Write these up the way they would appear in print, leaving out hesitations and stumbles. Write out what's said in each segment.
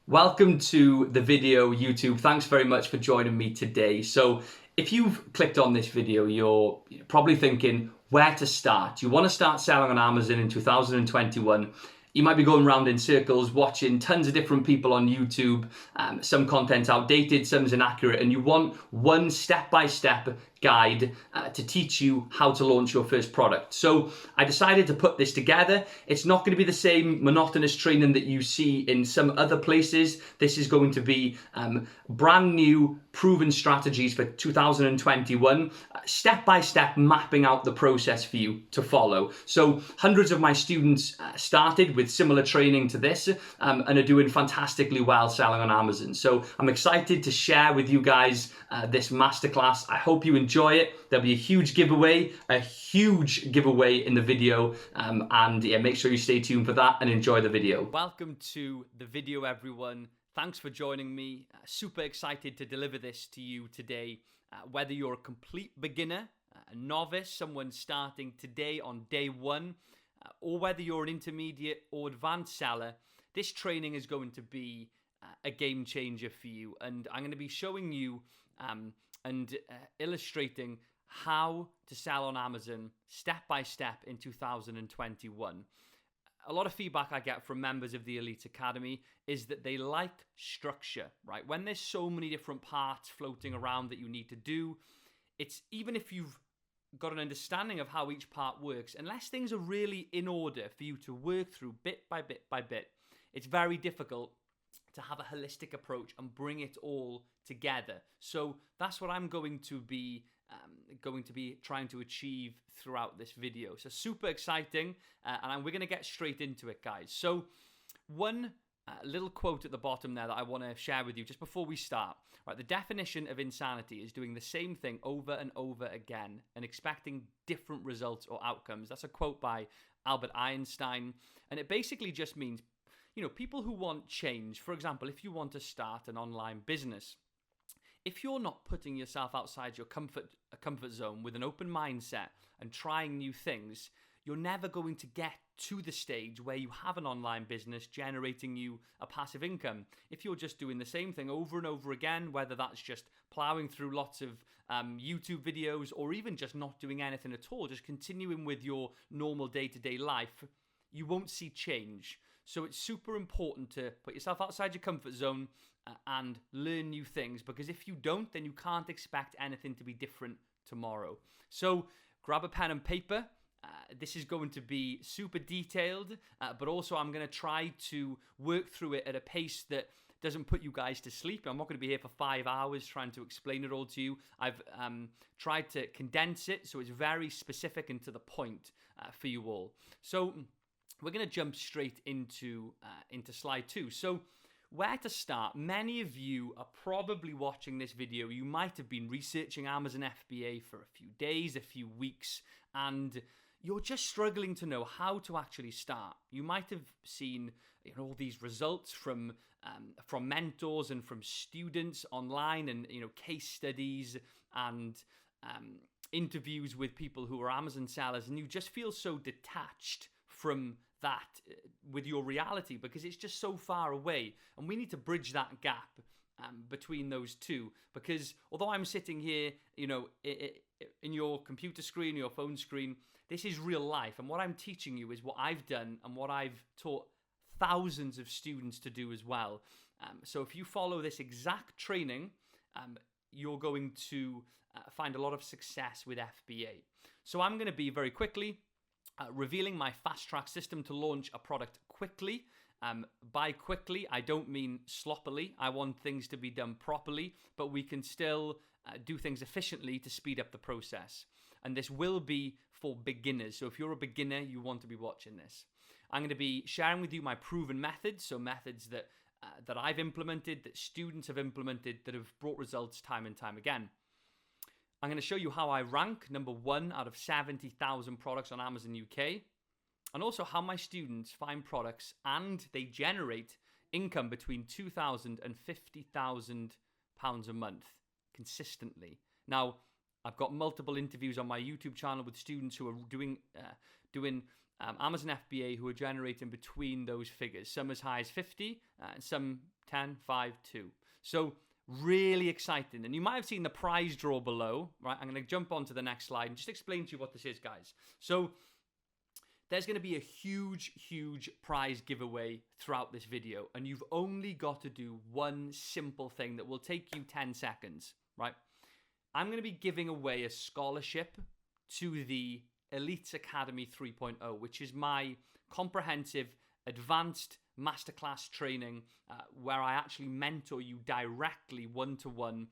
Welcome to the video, YouTube. Thanks very much for joining me today. So if you've clicked on this video, you're probably thinking where to start. You want to start selling on Amazon in 2021. You might be going around in circles watching tons of different people on YouTube. Some content's outdated, some's inaccurate, and you want one step-by-step guide to teach you how to launch your first product. So I decided to put this together. It's not going to be the same monotonous training that you see in some other places. This is going to be brand new proven strategies for 2021, step-by-step mapping out the process for you to follow. So hundreds of my students started with similar training to this and are doing fantastically well selling on Amazon. So I'm excited to share with you guys this masterclass. I hope you enjoy it. There'll be a huge giveaway in the video, and yeah, make sure you stay tuned for that and enjoy the video. Welcome to the video, everyone. Thanks for joining me. Super excited to deliver this to you today. Whether you're a complete beginner, a novice, someone starting today on day one, or whether you're an intermediate or advanced seller, this training is going to be a game changer for you. And I'm going to be showing you and illustrating how to sell on Amazon step by step in 2021. A lot of feedback I get from members of the Elite Academy is that they like structure, right? When there's so many different parts floating around that you need to do, it's even if you've got an understanding of how each part works, unless things are really in order for you to work through bit by bit by bit, it's very difficult to have a holistic approach and bring it all together. So that's what I'm going to be trying to achieve throughout this video. So super exciting, and we're going to get straight into it, guys. So one little quote at the bottom there that I want to share with you just before we start. Right, the definition of insanity is doing the same thing over and over again and expecting different results or outcomes. That's a quote by Albert Einstein, and it basically just means, people who want change. For example, if you want to start an online business, if you're not putting yourself outside your comfort zone with an open mindset and trying new things, you're never going to get to the stage where you have an online business generating you a passive income. If you're just doing the same thing over and over again, whether that's just plowing through lots of YouTube videos or even just not doing anything at all, just continuing with your normal day-to-day life, you won't see change. So it's super important to put yourself outside your comfort zone and learn new things, because if you don't, then you can't expect anything to be different tomorrow. So grab a pen and paper. This is going to be super detailed, but also I'm going to try to work through it at a pace that doesn't put you guys to sleep. I'm not going to be here for 5 hours trying to explain it all to you. I've tried to condense it so it's very specific and to the point for you all. So we're going to jump straight into slide 2. So where to start? Many of you are probably watching this video. You might have been researching Amazon FBA for a few days, a few weeks, and you're just struggling to know how to actually start. You might have seen all these results from mentors and from students online, and case studies and interviews with people who are Amazon sellers, and you just feel so detached from that with your reality because it's just so far away, and we need to bridge that gap between those two, because although I'm sitting here in your computer screen, your phone screen, this is real life, and what I'm teaching you is what I've done and what I've taught thousands of students to do as well. So if you follow this exact training, you're going to find a lot of success with FBA. So I'm going to be very quickly revealing my fast track system to launch a product quickly. By quickly, I don't mean sloppily. I want things to be done properly, but we can still do things efficiently to speed up the process. And this will be for beginners. So if you're a beginner, you want to be watching this. I'm going to be sharing with you my proven methods, so methods that I've implemented, that students have implemented, that have brought results time and time again. I'm going to show you how I rank number 1 out of 70,000 products on Amazon UK, and also how my students find products and they generate income between £2,000 and £50,000 a month consistently. Now, I've got multiple interviews on my YouTube channel with students who are doing Amazon FBA who are generating between those figures, some as high as 50 and some 10, 5, 2. So really exciting. And you might have seen the prize draw below, right? I'm going to jump on to the next slide and just explain to you what this is, guys. So there's going to be a huge prize giveaway throughout this video. And you've only got to do one simple thing that will take you 10 seconds, right? I'm going to be giving away a scholarship to the Elite Academy 3.0, which is my comprehensive advanced masterclass training where I actually mentor you directly one-to-one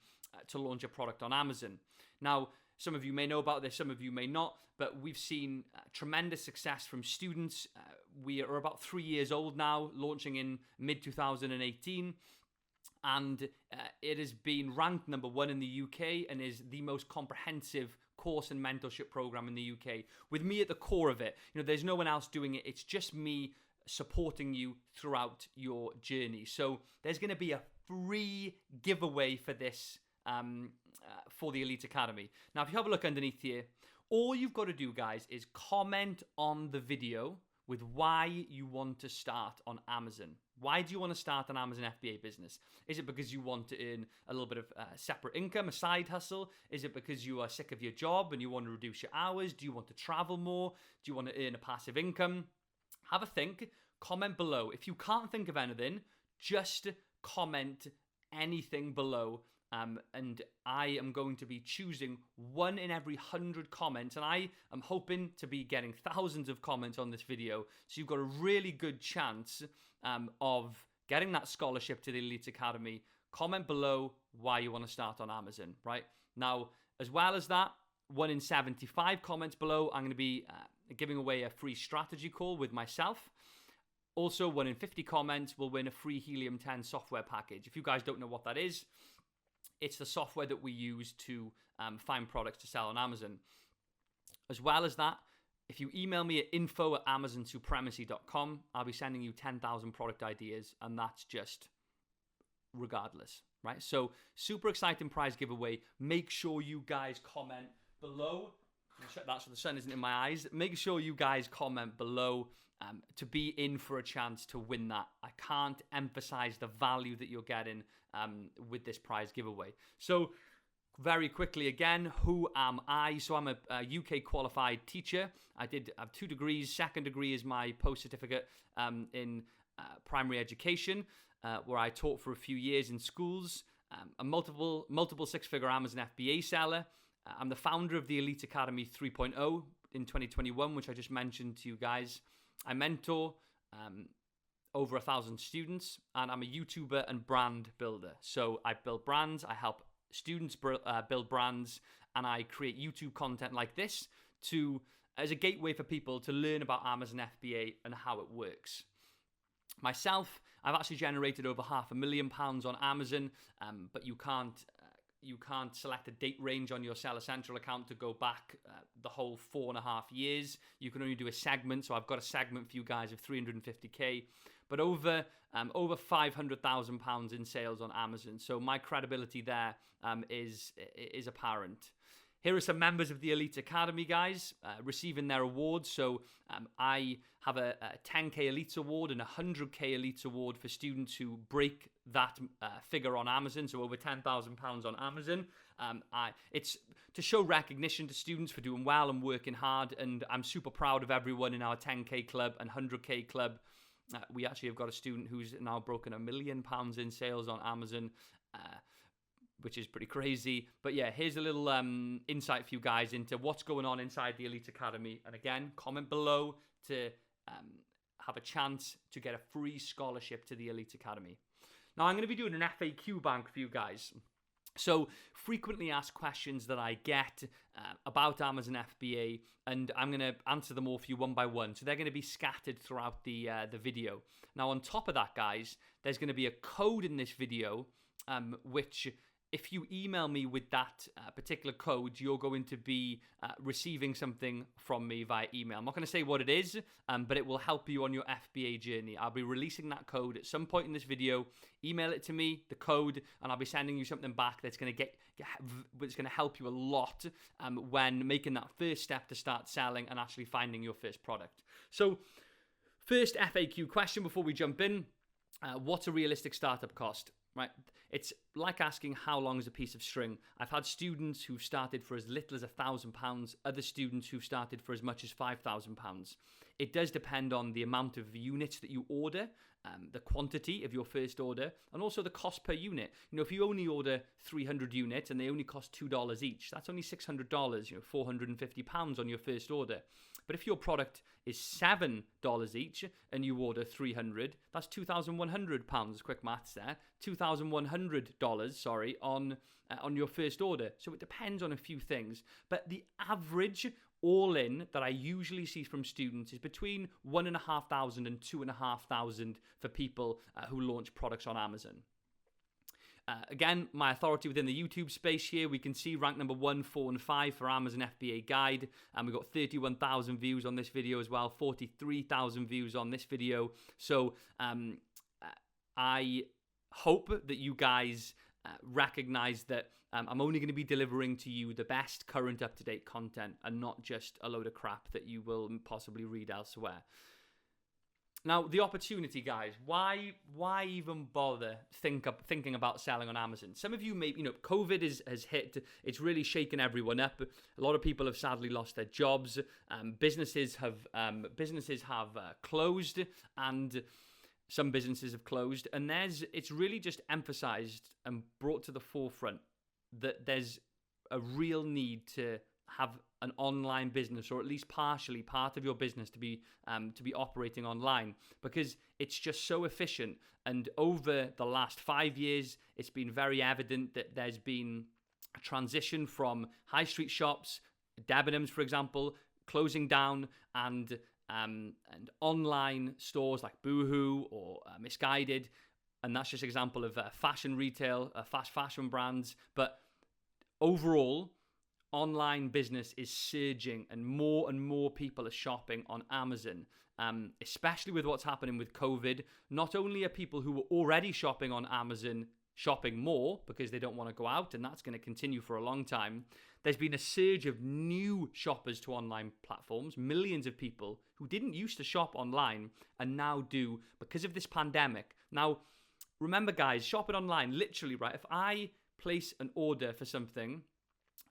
to launch a product on Amazon. Now, some of you may know about this, some of you may not, but we've seen tremendous success from students. We are about 3 years old now, launching in mid-2018. And it has been ranked number 1 in the UK and is the most comprehensive course and mentorship program in the UK. With me at the core of it, there's no one else doing it. It's just me supporting you throughout your journey. So there's going to be a free giveaway for this, for the Elite Academy. Now, if you have a look underneath here, all you've got to do, guys, is comment on the video with why you want to start on Amazon. Why do you want to start an Amazon FBA business? Is it because you want to earn a little bit of separate income, a side hustle? Is it because you are sick of your job and you want to reduce your hours? Do you want to travel more? Do you want to earn a passive income? Have a think. Comment below. If you can't think of anything, just comment anything below. And I am going to be choosing 1 in every 100 comments. And I am hoping to be getting thousands of comments on this video. So you've got a really good chance of getting that scholarship to the Elite Academy. Comment below why you want to start on Amazon, right? Now, as well as that, 1 in 75 comments below, I'm going to be giving away a free strategy call with myself. Also, 1 in 50 comments will win a free Helium 10 software package. If you guys don't know what that is, it's the software that we use to find products to sell on Amazon. As well as that, if you email me at info@amazonsupremacy.com, I'll be sending you 10,000 product ideas, and that's just regardless, right? So super exciting prize giveaway. Make sure you guys comment below. Check that so the sun isn't in my eyes. Make sure you guys comment below to be in for a chance to win that. I can't emphasize the value that you're getting with this prize giveaway. So very quickly again, who am I? So I'm a UK qualified teacher. I have 2 degrees. Second degree is my post-certificate in primary education, where I taught for a few years in schools. A multiple six-figure Amazon FBA seller. I'm the founder of the Elite Academy 3.0 in 2021, which I just mentioned to you guys. I mentor over 1,000 students, and I'm a YouTuber and brand builder. So I build brands, I help students build brands, and I create YouTube content like this as a gateway for people to learn about Amazon FBA and how it works. Myself, I've actually generated over £500,000 on Amazon, but you can't select a date range on your Seller Central account to go back the whole 4.5 years. You can only do a segment, so I've got a segment for you guys of 350k, but over £500,000 in sales on Amazon. So my credibility there is apparent. Here are some members of the Elite Academy, guys, receiving their awards. So I have a 10K Elite Award and a 100K Elite Award for students who break that figure on Amazon, so over £10,000 on Amazon. It's to show recognition to students for doing well and working hard, and I'm super proud of everyone in our 10K club and 100K club. We actually have got a student who's now broken £1 million in sales on Amazon, which is pretty crazy. But yeah, here's a little insight for you guys into what's going on inside the Elite Academy. And again, comment below to have a chance to get a free scholarship to the Elite Academy. Now, I'm going to be doing an FAQ bank for you guys. So frequently asked questions that I get about Amazon FBA, and I'm going to answer them all for you one by one. So they're going to be scattered throughout the video. Now, on top of that, guys, there's going to be a code in this video, which if you email me with that particular code, you're going to be receiving something from me via email. I'm not going to say what it is, but it will help you on your FBA journey. I'll be releasing that code at some point in this video. Email it to me, the code, and I'll be sending you something back that's going to it's going to help you a lot when making that first step to start selling and actually finding your first product. So, first FAQ question before we jump in. What's a realistic startup cost? Right, it's like asking how long is a piece of string. I've had students who've started for as little as £1,000, other students who've started for as much as £5,000. It does depend on the amount of units that you order, the quantity of your first order, and also the cost per unit. If you only order 300 units and they only cost $2 each, that's only $600, £450 on your first order. But if your product is $7 each and you order 300, that's £2,100. Quick maths there. $2,100, sorry, on your first order. So it depends on a few things. But the average all-in that I usually see from students is between $1,500 and $2,500 for people who launch products on Amazon. Again, my authority within the YouTube space here, we can see rank number 1, 4, and 5 for Amazon FBA Guide. And we've got 31,000 views on this video as well, 43,000 views on this video. So I hope that you guys recognize that I'm only going to be delivering to you the best current up-to-date content and not just a load of crap that you will possibly read elsewhere. Now, the opportunity, guys, why even bother thinking about selling on Amazon? Some of you may, COVID has hit. It's really shaken everyone up. A lot of people have sadly lost their jobs. Businesses have closed, and some businesses have closed. And it's really just emphasized and brought to the forefront that there's a real need to have an online business, or at least partially part of your business to be operating online, because it's just so efficient. And over the last 5 years, it's been very evident that there's been a transition from high street shops, Debenhams, for example, closing down, and online stores like Boohoo or Misguided. And that's just an example of fashion retail, fast fashion brands. But overall, online business is surging, and more people are shopping on Amazon, especially with what's happening with COVID. Not only are people who were already shopping on Amazon shopping more because they don't want to go out, and that's going to continue for a long time, there's been a surge of new shoppers to online platforms. Millions of people who didn't used to shop online and now do because of this pandemic. Now, remember, guys, shopping online, literally, right? If I place an order for something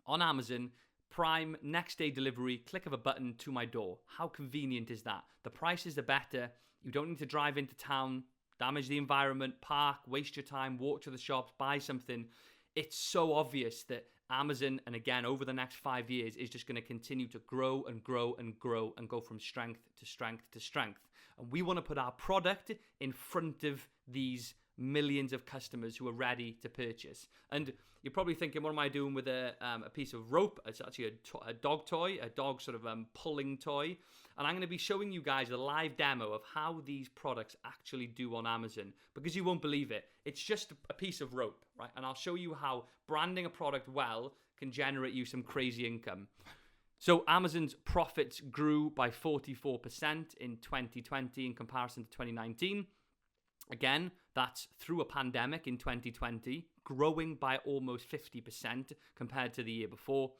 on Amazon, Prime, next day delivery, click of a button to my door. How convenient is that? The prices are better. You don't need to drive into town, damage the environment, park, waste your time, walk to the shops, buy something. It's so obvious that Amazon, and again, over the next 5 years, is just going to continue to grow and grow and grow and go from strength to strength to strength. And we want to put our product in front of these millions of customers who are ready to purchase. And you're probably thinking, what am I doing with a piece of rope? It's actually a dog toy, a dog sort of pulling toy. And I'm going to be showing you guys a live demo of how these products actually do on Amazon, because you won't believe it. It's just a piece of rope, right? And I'll show you how branding a product well can generate you some crazy income. So Amazon's profits grew by 44% in 2020 in comparison to 2019. Again, that's through a pandemic in 2020, growing by almost 50% compared to the year before.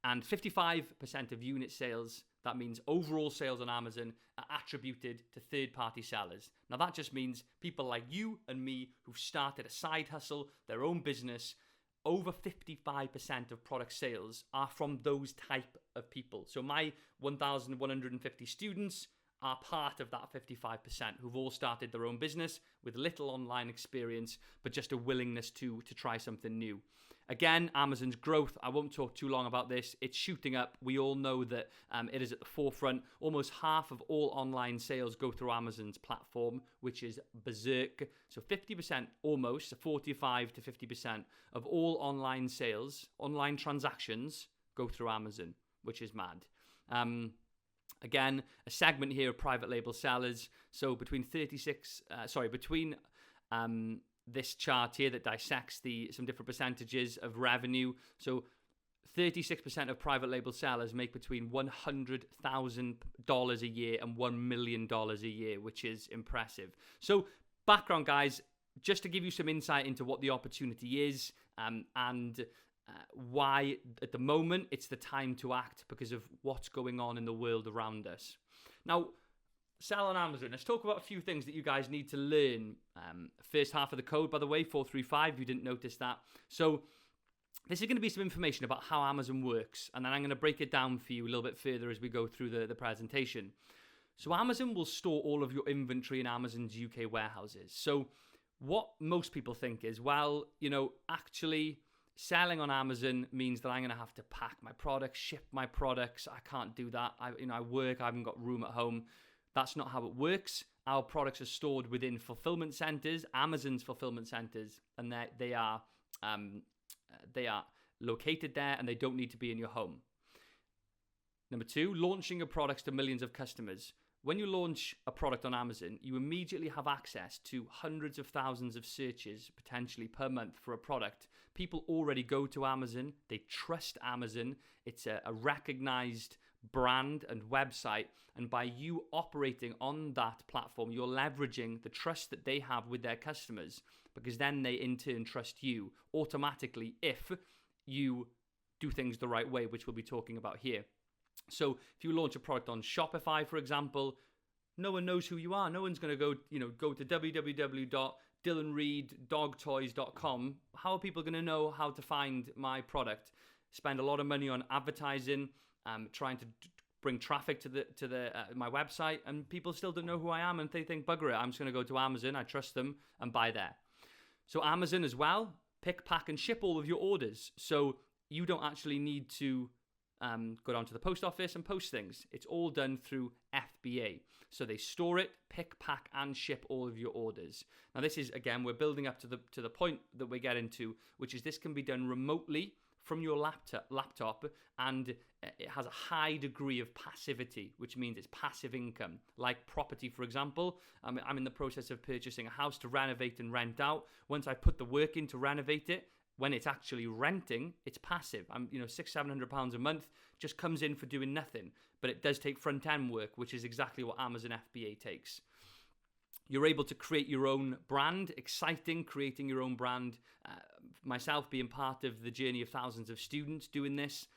And 55% of unit sales, that means overall sales on Amazon, are attributed to third-party sellers. Now, that just means people like you and me who've started a side hustle, their own business. Over 55% of product sales are from those type of people. So my 1,150 students are part of that 55% who've all started their own business with little online experience, but just a willingness to try something new. Again, Amazon's growth, I won't talk too long about this. It's shooting up. We all know that it is at the forefront. Almost half of all online sales go through Amazon's platform, which is berserk. So 50%, almost 45 to 50% of all online sales, online transactions go through Amazon, which is mad. Again, a segment here of private label sellers. So between this chart here that dissects some different percentages of revenue. So 36% of private label sellers make between $100,000 a year and $1 million a year, which is impressive. So background, guys, just to give you some insight into what the opportunity is and why at the moment it's the time to act because of what's going on in the world around us. Now, sell on Amazon. Let's talk about a few things that you guys need to learn. First half of the code, by the way, 435, if you didn't notice that. So this is going to be some information about how Amazon works, and then I'm going to break it down for you a little bit further as we go through the presentation. So Amazon will store all of your inventory in Amazon's UK warehouses. So what most people think is, well, actually selling on Amazon means that I'm going to have to pack my products, ship my products. I can't do that. I work, I haven't got room at home. That's not how it works. Our products are stored within fulfillment centers, Amazon's fulfillment centers, and they are located there, and they don't need to be in your home. Number 2, launching your products to millions of customers. When you launch a product on Amazon, you immediately have access to hundreds of thousands of searches potentially per month for a product. People already go to Amazon. They trust Amazon. It's a recognized brand and website. And by you operating on that platform, you're leveraging the trust that they have with their customers, because then they in turn trust you automatically if you do things the right way, which we'll be talking about here. So if you launch a product on Shopify, for example, no one knows who you are. No one's going to go to www.dylanreeddogtoys.com. How are people going to know how to find my product? Spend a lot of money on advertising, trying to bring traffic to my website, and people still don't know who I am, and they think, bugger it, I'm just going to go to Amazon, I trust them, and buy there. So Amazon as well, pick, pack, and ship all of your orders. So you don't actually need to go down to the post office and post things. It's all done through FBA. So they store it, pick, pack, and ship all of your orders. Now this is, again, we're building up to the point that we get into, which is this can be done remotely from your laptop, and it has a high degree of passivity, which means it's passive income. Like property, for example, I'm in the process of purchasing a house to renovate and rent out. Once I put the work in to renovate it, when it's actually renting, it's passive. I'm, £600-700 a month just comes in for doing nothing. But it does take front end work, which is exactly what Amazon FBA takes. You're able to create your own brand. Exciting, creating your own brand. Myself being part of the journey of thousands of students doing this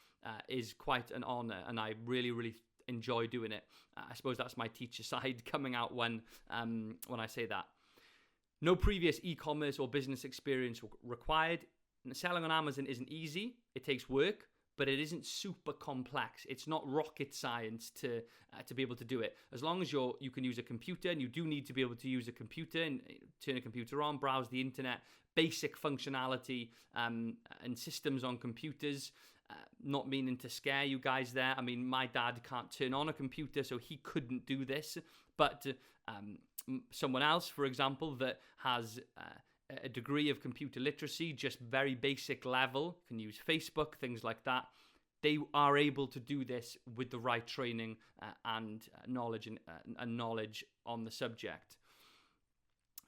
is quite an honor, and I really, really enjoy doing it. I suppose that's my teacher side coming out when I say that. No previous e-commerce or business experience required. Selling on Amazon isn't easy. It takes work, but it isn't super complex. It's not rocket science to be able to do it. As long as you can use a computer, and you do need to be able to use a computer and turn a computer on, browse the internet, basic functionality and systems on computers. Not meaning to scare you guys there. I mean, my dad can't turn on a computer, so he couldn't do this. But someone else, for example, that has a degree of computer literacy, just very basic level, can use Facebook, things like that. They are able to do this with the right training and knowledge and knowledge on the subject.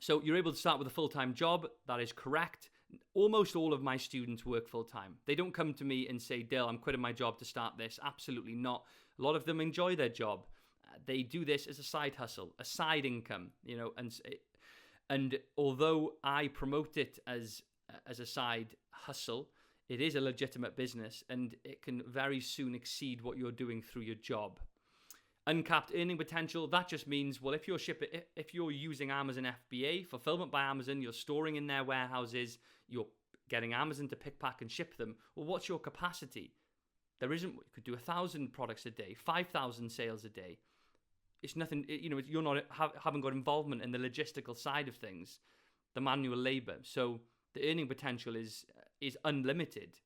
So you're able to start with a full-time job. That is correct. Almost all of my students work full-time. They don't come to me and say, Dil, I'm quitting my job to start this. Absolutely not. A lot of them enjoy their job. They do this as a side hustle, a side income, and although I promote it as a side hustle, it is a legitimate business, and it can very soon exceed what you're doing through your job. Uncapped earning potential, that just means, well, if you're using Amazon FBA, fulfillment by Amazon, you're storing in their warehouses, you're getting Amazon to pick, pack, and ship them, well, what's your capacity? There isn't, you could do 1,000 products a day, 5,000 sales a day. It's nothing, you're not haven't got involvement in the logistical side of things, the manual labor. So the earning potential is unlimited,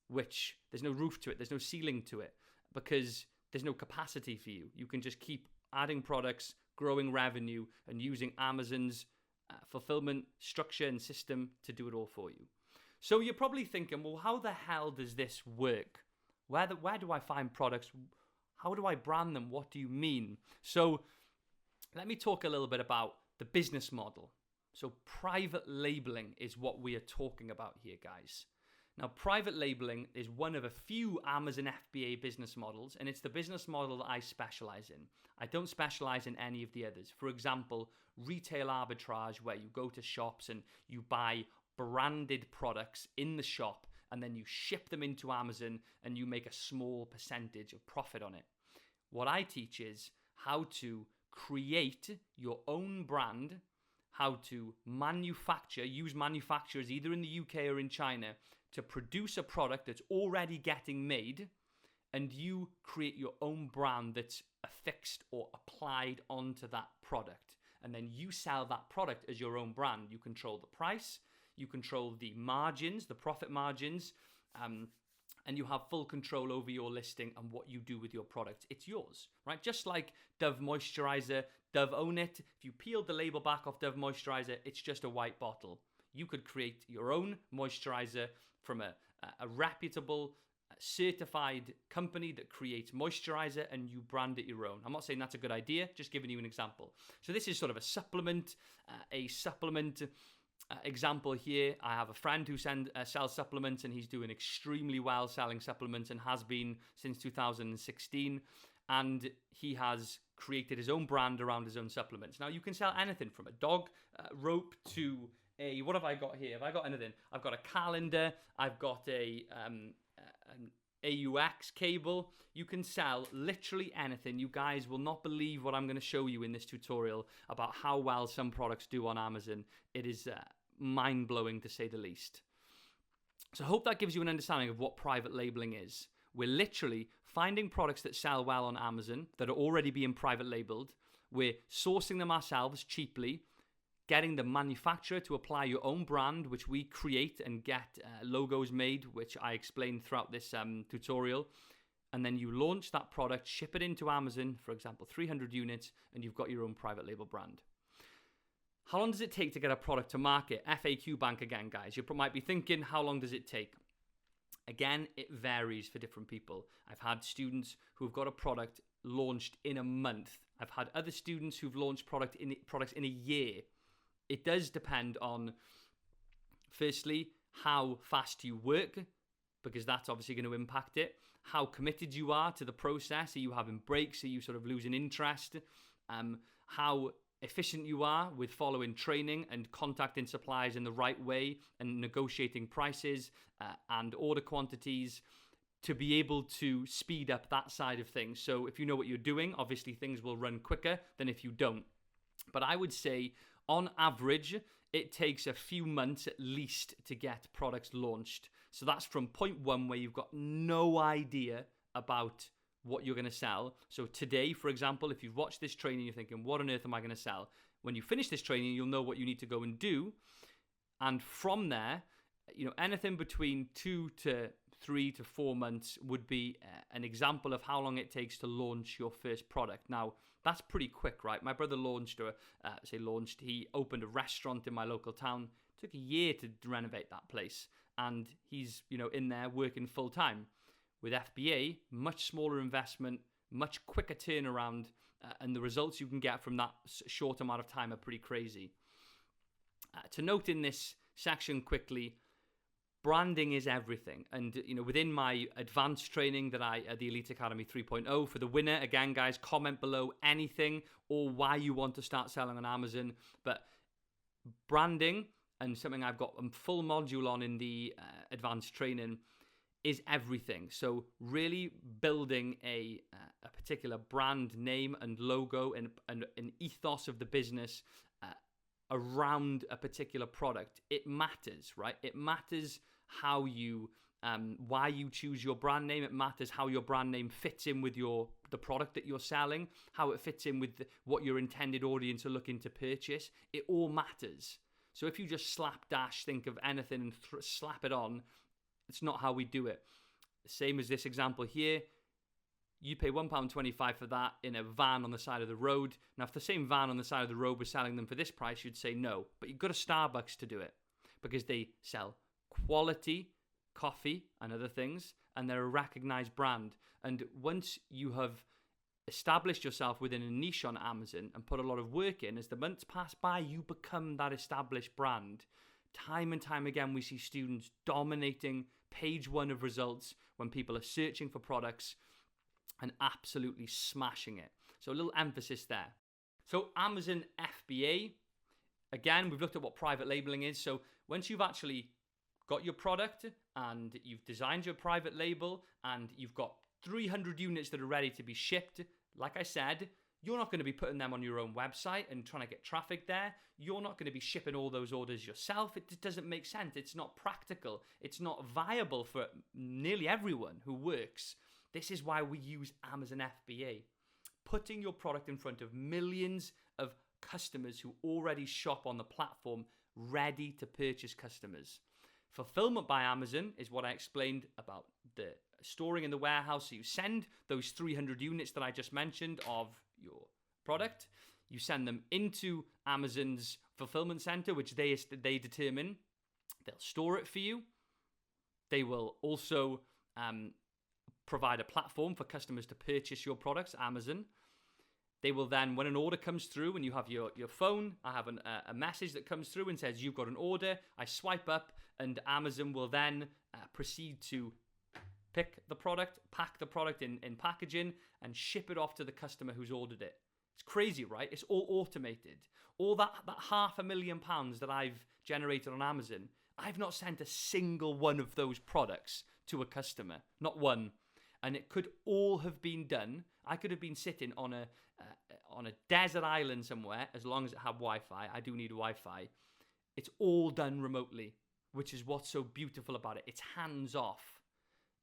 which there's no roof to it, there's no ceiling to it, because there's no capacity for you. You can just keep adding products, growing revenue, and using Amazon's fulfillment structure and system to do it all for you. So you're probably thinking, well, how the hell does this work? Where do I find products? How do I brand them? What do you mean? So let me talk a little bit about the business model. So private labeling is what we are talking about here, guys. Now, private labeling is one of a few Amazon FBA business models, and it's the business model that I specialize in. I don't specialize in any of the others. For example, retail arbitrage, where you go to shops and you buy branded products in the shop, and then you ship them into Amazon and you make a small percentage of profit on it. What I teach is how to create your own brand, how to use manufacturers either in the UK or in China to produce a product that's already getting made, and you create your own brand that's affixed or applied onto that product. And then you sell that product as your own brand. You control the price, you control the margins, the profit margins, and you have full control over your listing and what you do with your product. It's yours, right? Just like Dove Moisturizer, Dove Own It. If you peeled the label back off Dove Moisturizer, it's just a white bottle. You could create your own moisturizer from a reputable, certified company that creates moisturizer, and you brand it your own. I'm not saying that's a good idea, just giving you an example. So this is sort of a supplement example here. I have a friend who sells supplements, and he's doing extremely well selling supplements and has been since 2016. And he has created his own brand around his own supplements. Now, you can sell anything from a dog rope to what have I got here? Have I got anything? I've got a calendar. I've got an AUX cable. You can sell literally anything. You guys will not believe what I'm going to show you in this tutorial about how well some products do on Amazon. It is mind-blowing to say the least. So I hope that gives you an understanding of what private labeling is. We're literally finding products that sell well on Amazon that are already being private labeled. We're sourcing them ourselves cheaply, getting the manufacturer to apply your own brand, which we create and get logos made, which I explained throughout this tutorial. And then you launch that product, ship it into Amazon, for example, 300 units, and you've got your own private label brand. How long does it take to get a product to market? FAQ bank again, guys. You might be thinking, how long does it take? Again, it varies for different people. I've had students who've got a product launched in a month. I've had other students who've launched products in a year. It does depend on, firstly, how fast you work, because that's obviously going to impact it. How committed you are to the process. Are you having breaks? Are you sort of losing interest? How efficient you are with following training and contacting suppliers in the right way and negotiating prices and order quantities to be able to speed up that side of things. So if you know what you're doing, obviously things will run quicker than if you don't. But I would say on average, it takes a few months at least to get products launched. So that's from point one where you've got no idea about what you're going to sell. So today, for example, if you've watched this training, you're thinking, what on earth am I going to sell? When you finish this training, you'll know what you need to go and do. And from there, anything between 2 to 3 to 4 months would be an example of how long it takes to launch your first product. Now, that's pretty quick, right? My brother he opened a restaurant in my local town. It took a year to renovate that place. And he's, in there working full time. With FBA, much smaller investment, much quicker turnaround, and the results you can get from that short amount of time are pretty crazy. To note in this section quickly, branding is everything. And, within my advanced training that the Elite Academy 3.0, for the winner, again, guys, comment below anything or why you want to start selling on Amazon. But branding, and something I've got a full module on in the advanced training, is everything. So really building a particular brand name and logo and an ethos of the business around a particular product. It matters, right? It matters how you, why you choose your brand name. It matters how your brand name fits in with the product that you're selling, how it fits in with what your intended audience are looking to purchase. It all matters. So if you just slapdash think of anything and slap it on, it's not how we do it. Same as this example here. You pay £1.25 for that in a van on the side of the road. Now, if the same van on the side of the road was selling them for this price, you'd say no. But you've got a Starbucks to do it because they sell quality coffee and other things, and they're a recognized brand. And once you have established yourself within a niche on Amazon and put a lot of work in, as the months pass by, you become that established brand. Time and time again, we see students dominating page one of results when people are searching for products and absolutely smashing it. So a little emphasis there. So Amazon FBA, again, we've looked at what private labeling is. So once you've actually got your product and you've designed your private label and you've got 300 units that are ready to be shipped, like I said, You're not going to be putting them on your own website and trying to get traffic there. You're not going to be shipping all those orders yourself. It just doesn't make sense. It's not practical. It's not viable for nearly everyone who works. This is why we use Amazon FBA. Putting your product in front of millions of customers who already shop on the platform, ready to purchase customers. Fulfillment by Amazon is what I explained about the storing in the warehouse. So you send those 300 units that I just mentioned of your product. You send them into Amazon's fulfillment center, which they determine. They'll store it for you. They will also provide a platform for customers to purchase your products, Amazon. They will then, when an order comes through and you have your phone, I have a message that comes through and says, you've got an order. I swipe up and Amazon will then proceed to pick the product, pack the product in packaging and ship it off to the customer who's ordered it. It's crazy, right? It's all automated. All that £500,000 that I've generated on Amazon, I've not sent a single one of those products to a customer. Not one. And it could all have been done. I could have been sitting on a desert island somewhere, as long as it had Wi-Fi. I do need Wi-Fi. It's all done remotely, which is what's so beautiful about it. It's hands off.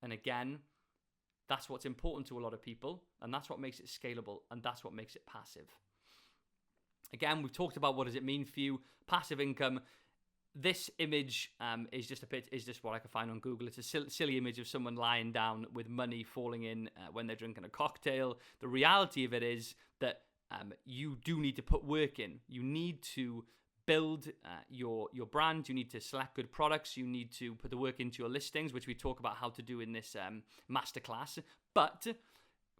And again, that's what's important to a lot of people, and that's what makes it scalable, and that's what makes it passive. Again, we've talked about what does it mean for you. Passive income. This image is just what I could find on Google. It's a silly image of someone lying down with money falling in when they're drinking a cocktail. The reality of it is that you do need to put work in. You need to build your brand. You need to select good products. You need to put the work into your listings, which we talk about how to do in this masterclass. But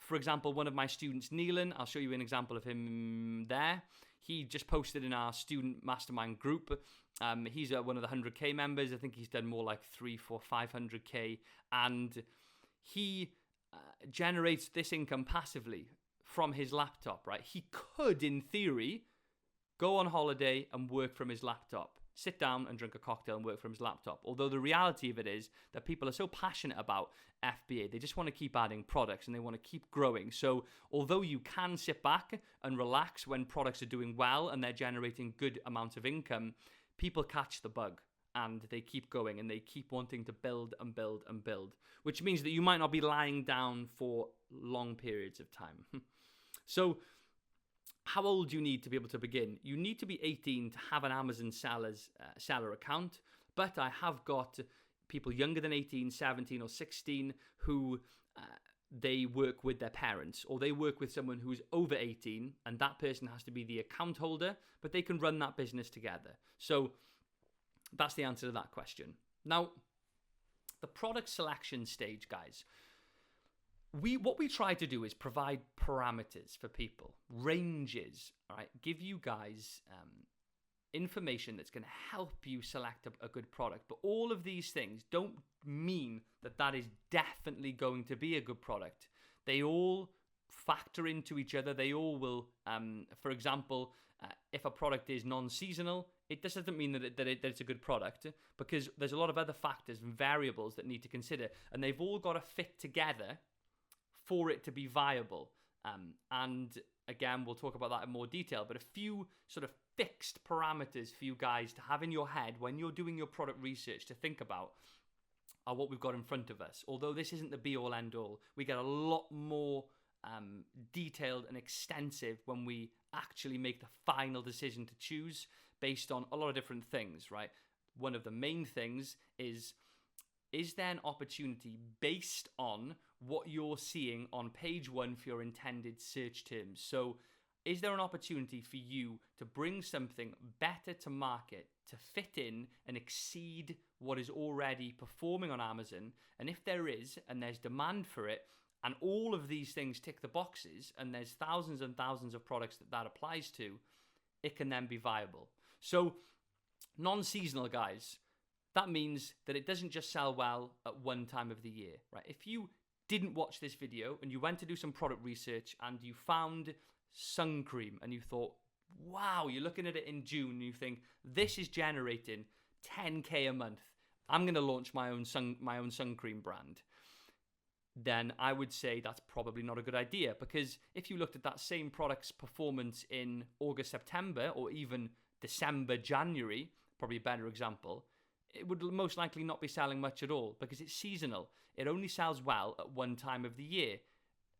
for example, one of my students, Neelan, I'll show you an example of him there. He just posted in our student mastermind group. He's one of the 100K members. I think he's done more like 300, 400, 500K. And he generates this income passively from his laptop, right? He could, in theory, go on holiday and work from his laptop. Sit down and drink a cocktail and work from his laptop. Although the reality of it is that people are so passionate about FBA, they just want to keep adding products and they want to keep growing. So although you can sit back and relax when products are doing well and they're generating good amounts of income, people catch the bug and they keep going and they keep wanting to build and build and build, which means that you might not be lying down for long periods of time. So how old do you need to be able to begin? You need to be 18 to have an Amazon seller account, but I have got people younger than 18, 17 or 16 who they work with their parents, or they work with someone who's over 18 and that person has to be the account holder, but they can run that business together. So that's the answer to that question. Now, the product selection stage, guys. What we try to do is provide parameters for people, ranges, all right? Give you guys information that's going to help you select a good product. But all of these things don't mean that is definitely going to be a good product. They all factor into each other. They all will, for example, if a product is non-seasonal, it just doesn't mean that it's a good product, because there's a lot of other factors and variables that need to consider, and they've all got to fit together for it to be viable. And again, we'll talk about that in more detail, but a few sort of fixed parameters for you guys to have in your head when you're doing your product research to think about are what we've got in front of us. Although this isn't the be-all, end-all, we get a lot more detailed and extensive when we actually make the final decision to choose based on a lot of different things, right? One of the main things is there an opportunity based on what you're seeing on page 1 for your intended search terms? So is there an opportunity for you to bring something better to market, to fit in and exceed what is already performing on Amazon? And if there is, and there's demand for it, and all of these things tick the boxes, and there's thousands and thousands of products that applies to, it can then be viable. So non-seasonal, guys, that means that it doesn't just sell well at one time of the year, right? If you didn't watch this video and you went to do some product research and you found sun cream and you thought, wow, you're looking at it in June and you think, this is generating 10K a month, I'm going to launch my own sun cream brand. then I would say that's probably not a good idea, because if you looked at that same product's performance in August, September, or even December, January, probably a better example, it would most likely not be selling much at all, because it's seasonal. It only sells well at one time of the year.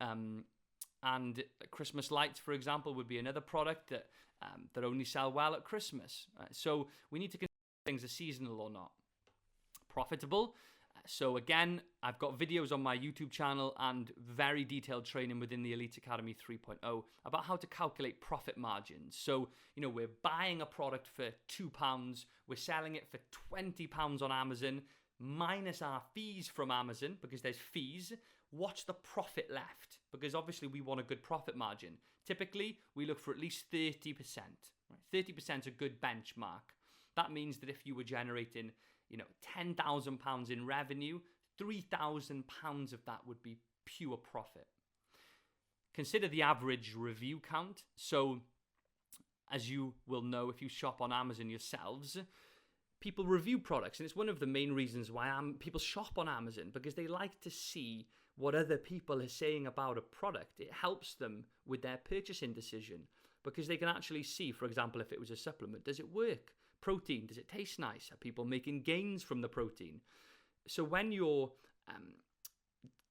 And Christmas lights, for example, would be another product that only sell well at Christmas. So we need to consider things are seasonal or not. Profitable. So again, I've got videos on my YouTube channel and very detailed training within the Elite Academy 3.0 about how to calculate profit margins. So, we're buying a product for £2, we're selling it for £20 on Amazon, minus our fees from Amazon, because there's fees. What's the profit left? Because obviously we want a good profit margin. Typically, we look for at least 30%. Right? 30% is a good benchmark. That means that if you were generating £10,000 in revenue, £3,000 of that would be pure profit. Consider the average review count. So, as you will know, if you shop on Amazon yourselves, people review products, and it's one of the main reasons why people shop on Amazon, because they like to see what other people are saying about a product. It helps them with their purchasing decision, because they can actually see, for example, if it was a supplement, does it work? Protein, does it taste nice? Are people making gains from the protein? So when you're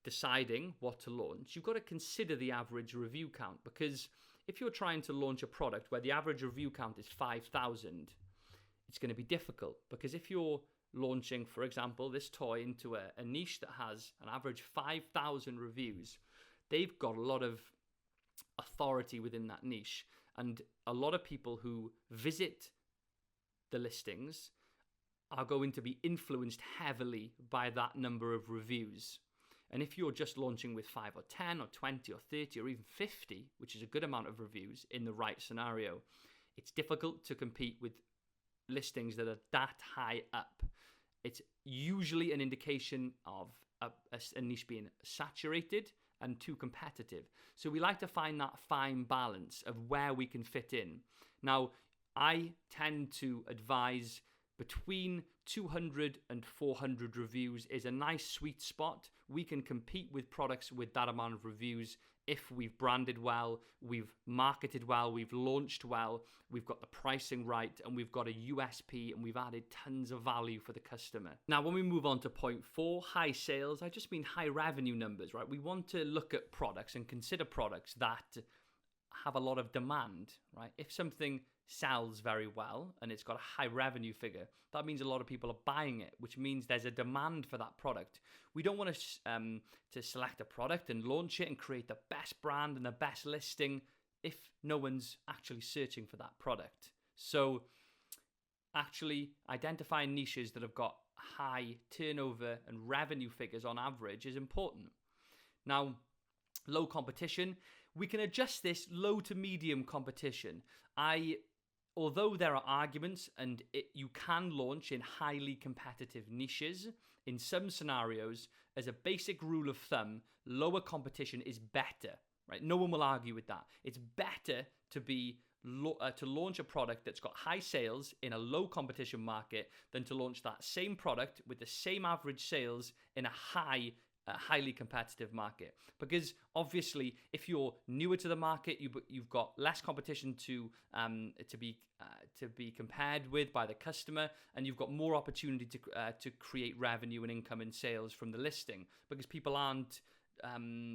deciding what to launch, you've got to consider the average review count, because if you're trying to launch a product where the average review count is 5,000, it's going to be difficult, because if you're launching, for example, this toy into a niche that has an average 5,000 reviews, they've got a lot of authority within that niche, and a lot of people who visit the listings are going to be influenced heavily by that number of reviews. And if you're just launching with 5 or 10 or 20 or 30 or even 50, which is a good amount of reviews in the right scenario, it's difficult to compete with listings that are that high up. It's usually an indication of a niche being saturated and too competitive. So we like to find that fine balance of where we can fit in. Now, I tend to advise between 200 and 400 reviews is a nice sweet spot. We can compete with products with that amount of reviews if we've branded well, we've marketed well, we've launched well, we've got the pricing right, and we've got a USP, and we've added tons of value for the customer. Now, when we move on to point 4, high sales, I just mean high revenue numbers, right? We want to look at products and consider products that have a lot of demand, right? If something sells very well and it's got a high revenue figure, that means a lot of people are buying it, which means there's a demand for that product. We don't want to select a product and launch it and create the best brand and the best listing if no one's actually searching for that product. So actually identifying niches that have got high turnover and revenue figures on average is important. Now, low competition, we can adjust this low to medium competition. Although there are arguments and you can launch in highly competitive niches, in some scenarios, as a basic rule of thumb, lower competition is better, right? No one will argue with that. It's better to launch a product that's got high sales in a low competition market than to launch that same product with the same average sales in a highly competitive market. Because obviously, if you're newer to the market, you've got less competition to be compared with by the customer, and you've got more opportunity to create revenue and income and sales from the listing, because people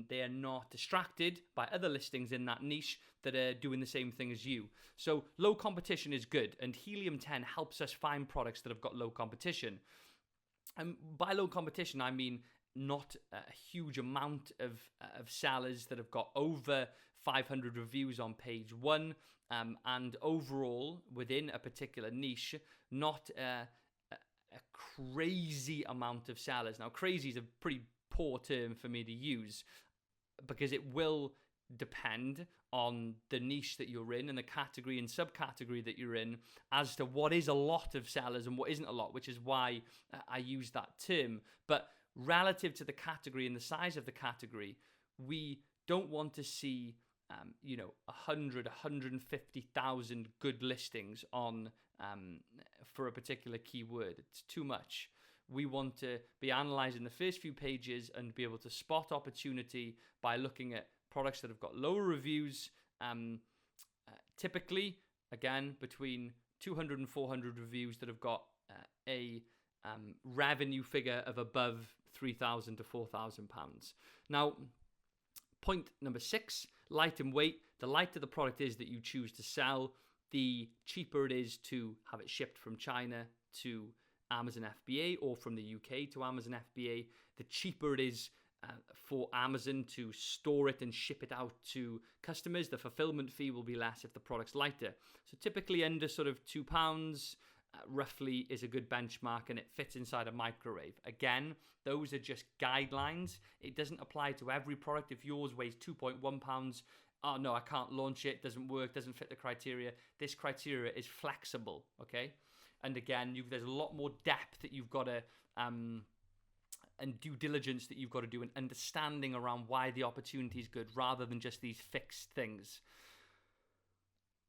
they are not distracted by other listings in that niche that are doing the same thing as you. So low competition is good, and Helium 10 helps us find products that have got low competition. And by low competition, I mean not a huge amount of sellers that have got over 500 reviews on page 1, and overall within a particular niche, not a crazy amount of sellers. Now, crazy is a pretty poor term for me to use, because it will depend on the niche that you're in and the category and subcategory that you're in as to what is a lot of sellers and what isn't a lot, which is why I use that term. But relative to the category and the size of the category, we don't want to see 100, 150,000 good listings on for a particular keyword. It's too much. we want to be analyzing the first few pages and be able to spot opportunity by looking at products that have got lower reviews, typically, again, between 200 and 400 reviews that have got a revenue figure of above £3,000 to £4,000. Now, point number 6, light and weight. The lighter the product is that you choose to sell, the cheaper it is to have it shipped from China to Amazon FBA or from the UK to Amazon FBA. The cheaper it is for Amazon to store it and ship it out to customers. The fulfillment fee will be less if the product's lighter. So typically under sort of £2, roughly is a good benchmark, and it fits inside a microwave. Again, those are just guidelines. It doesn't apply to every product. If yours weighs 2.1 pounds, oh no, I can't launch it, doesn't work, doesn't fit the criteria. This criteria is flexible, okay? And again, there's a lot more depth that you've got to, and due diligence that you've got to do, and understanding around why the opportunity is good rather than just these fixed things.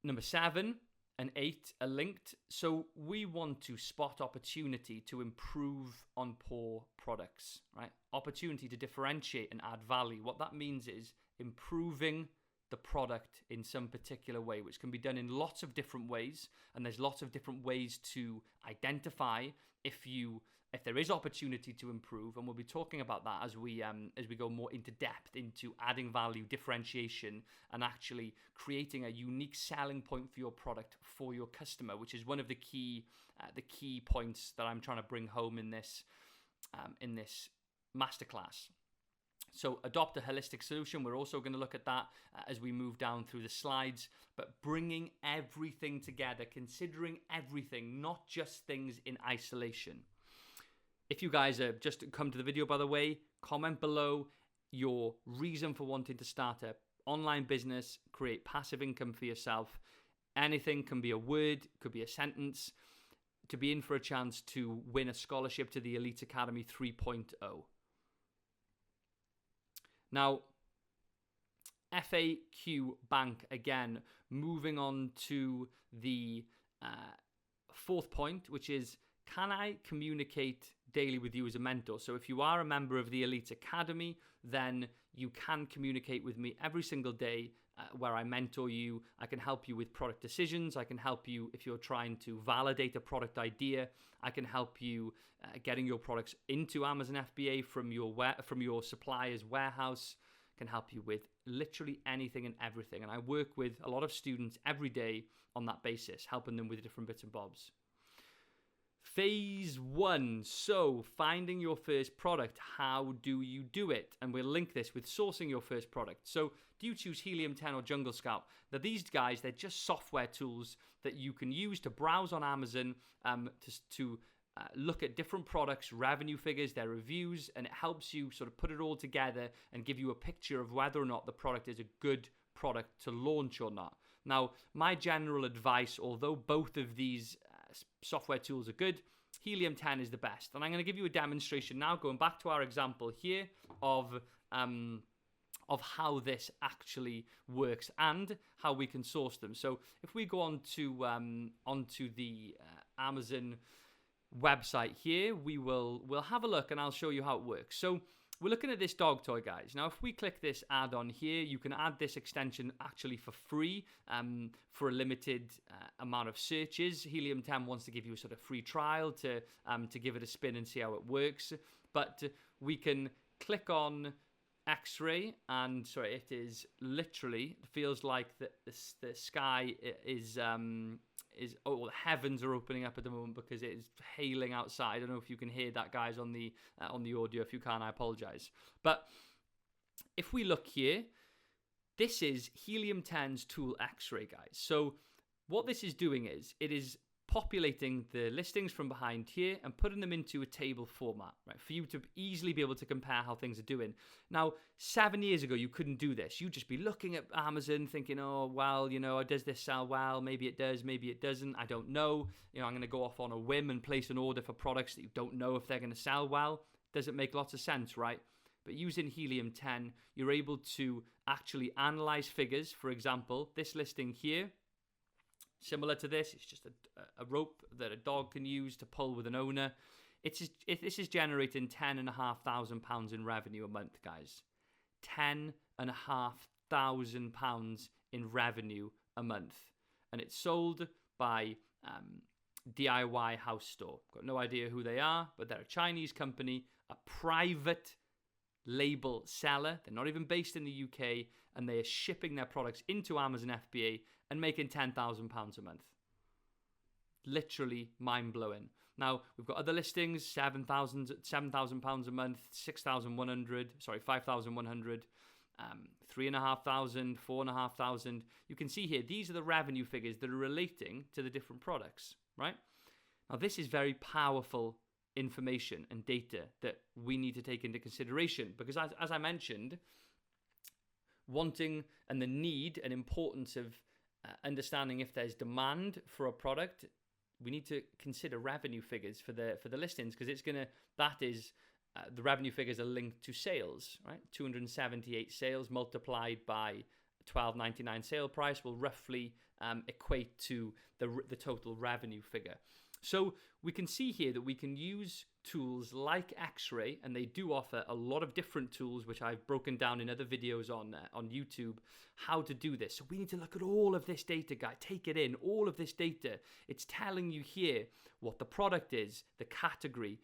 Number 7 and 8 are linked. So we want to spot opportunity to improve on poor products, right? Opportunity to differentiate and add value. What that means is improving the product in some particular way, which can be done in lots of different ways, and there's lots of different ways to identify if there is opportunity to improve, and we'll be talking about that as we go more into depth into adding value, differentiation, and actually creating a unique selling point for your product for your customer, which is one of the key points that I'm trying to bring home in this masterclass. So adopt a holistic solution. We're also going to look at that as we move down through the slides, but bringing everything together, considering everything, not just things in isolation. If you guys have just come to the video, by the way, comment below your reason for wanting to start an online business, create passive income for yourself. Anything can be a word, could be a sentence, to be in for a chance to win a scholarship to the Elite Academy 3.0. Now, FAQ Bank, again, moving on to the 4th point, which is, can I communicate daily with you as a mentor? So if you are a member of the Elite Academy, then you can communicate with me every single day where I mentor you. I can help you with product decisions. I can help you if you're trying to validate a product idea. I can help you getting your products into Amazon FBA from your supplier's warehouse. I can help you with literally anything and everything. And I work with a lot of students every day on that basis, helping them with different bits and bobs. Phase 1, so finding your first product. How do you do it? And we'll link this with sourcing your first product. So do you choose Helium 10 or Jungle Scout? Now these guys, they're just software tools that you can use to browse on Amazon to look at different products, revenue figures, their reviews, and it helps you sort of put it all together and give you a picture of whether or not the product is a good product to launch or not. Now, my general advice, although both of these software tools are good, Helium 10 is the best. And I'm going to give you a demonstration now, going back to our example here of how this actually works and how we can source them. So if we go onto the Amazon website here, we'll have a look and I'll show you how it works. So we're looking at this dog toy, guys. Now, if we click this add-on here, you can add this extension actually for free for a limited amount of searches. Helium 10 wants to give you a sort of free trial to give it a spin and see how it works. But we can click on X-ray, and sorry, it is literally, it feels like the sky is the heavens are opening up at the moment because it is hailing outside. I don't know if you can hear that, guys, on the audio. If you can, I apologize. But if we look here, this is Helium 10's tool X-ray, guys. So what this is doing is it is populating the listings from behind here and putting them into a table format, right, for you to easily be able to compare how things are doing. Now, 7 years ago, you couldn't do this. You'd just be looking at Amazon thinking, oh, well, does this sell well? Maybe it does, maybe it doesn't. I don't know. I'm going to go off on a whim and place an order for products that you don't know if they're going to sell well. Doesn't make lots of sense, right? But using Helium 10, you're able to actually analyze figures. For example, this listing here, similar to this, it's just a rope that a dog can use to pull with an owner. This is generating £10,500 in revenue a month, guys. £10,500 in revenue a month. And it's sold by DIY House Store. Got no idea who they are, but they're a Chinese company, a private label seller. They're not even based in the UK, and they are shipping their products into Amazon FBA and making £10,000 a month. Literally mind-blowing. Now, we've got other listings, £7,000 a month, 5,100, 3,500, 4,500. You can see here, these are the revenue figures that are relating to the different products, right? Now, this is very powerful information and data that we need to take into consideration because, as I mentioned, wanting and the need and importance of understanding if there's demand for a product, we need to consider revenue figures for the listings because the revenue figures are linked to sales, right? 278 sales multiplied by $12.99 sale price will roughly equate to the total revenue figure. So we can see here that we can use tools like X-Ray, and they do offer a lot of different tools, which I've broken down in other videos on YouTube, how to do this. So we need to look at all of this data, guys. Take it in, all of this data. It's telling you here what the product is, the category.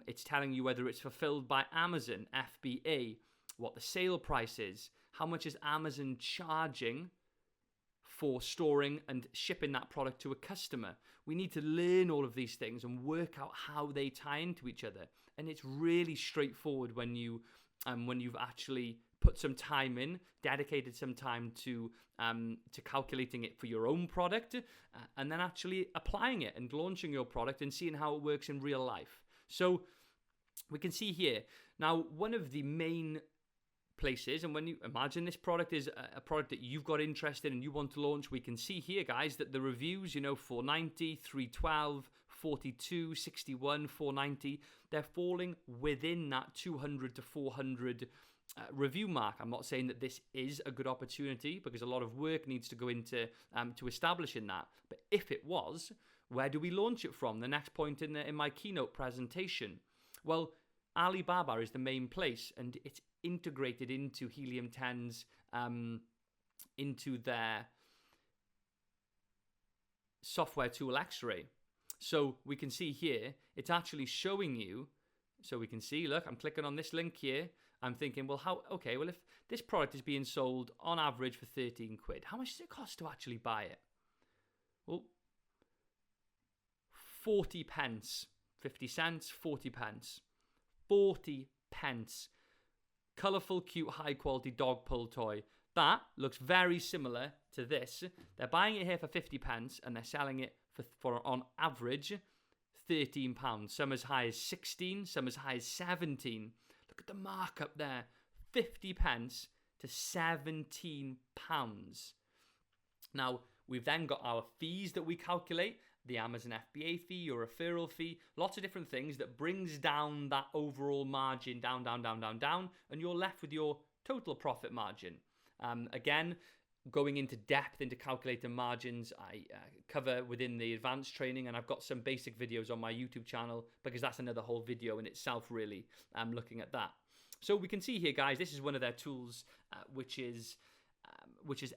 It's telling you whether it's fulfilled by Amazon, FBA, what the sale price is, how much is Amazon charging for storing and shipping that product to a customer. We need to learn all of these things and work out how they tie into each other. And it's really straightforward when you've actually put some time in, dedicated some time to calculating it for your own product, and then actually applying it and launching your product and seeing how it works in real life. So we can see here now one of the main places, and when you imagine this product is a product that you've got interested in and you want to launch, we can see here, guys, that the reviews, 490, 312, 42, 61, 490, they're falling within that 200 to 400 review mark. I'm not saying that this is a good opportunity because a lot of work needs to go into to establishing that. But if it was, where do we launch it from? The next point in my keynote presentation. Well, Alibaba is the main place, and it's integrated into Helium 10's, into their software tool X-Ray. So we can see here, it's actually showing you, so we can see, look, I'm clicking on this link here. I'm thinking, well, if this product is being sold on average for 13 quid, how much does it cost to actually buy it? Well, 40 pence, 50 cents, 40 pence, 40 pence. Colourful, cute, high-quality dog pull toy. That looks very similar to this. They're buying it here for 50 pence and they're selling it for on average, £13. Some as high as 16, some as high as 17. Look at the markup there. 50 pence to £17. Now, we've then got our fees that we calculate. The Amazon FBA fee, your referral fee, lots of different things that brings down that overall margin down, and you're left with your total profit margin. Again, going into depth into calculating margins, I cover within the advanced training, and I've got some basic videos on my YouTube channel because that's another whole video in itself, really, looking at that. So we can see here, guys, this is one of their tools, which is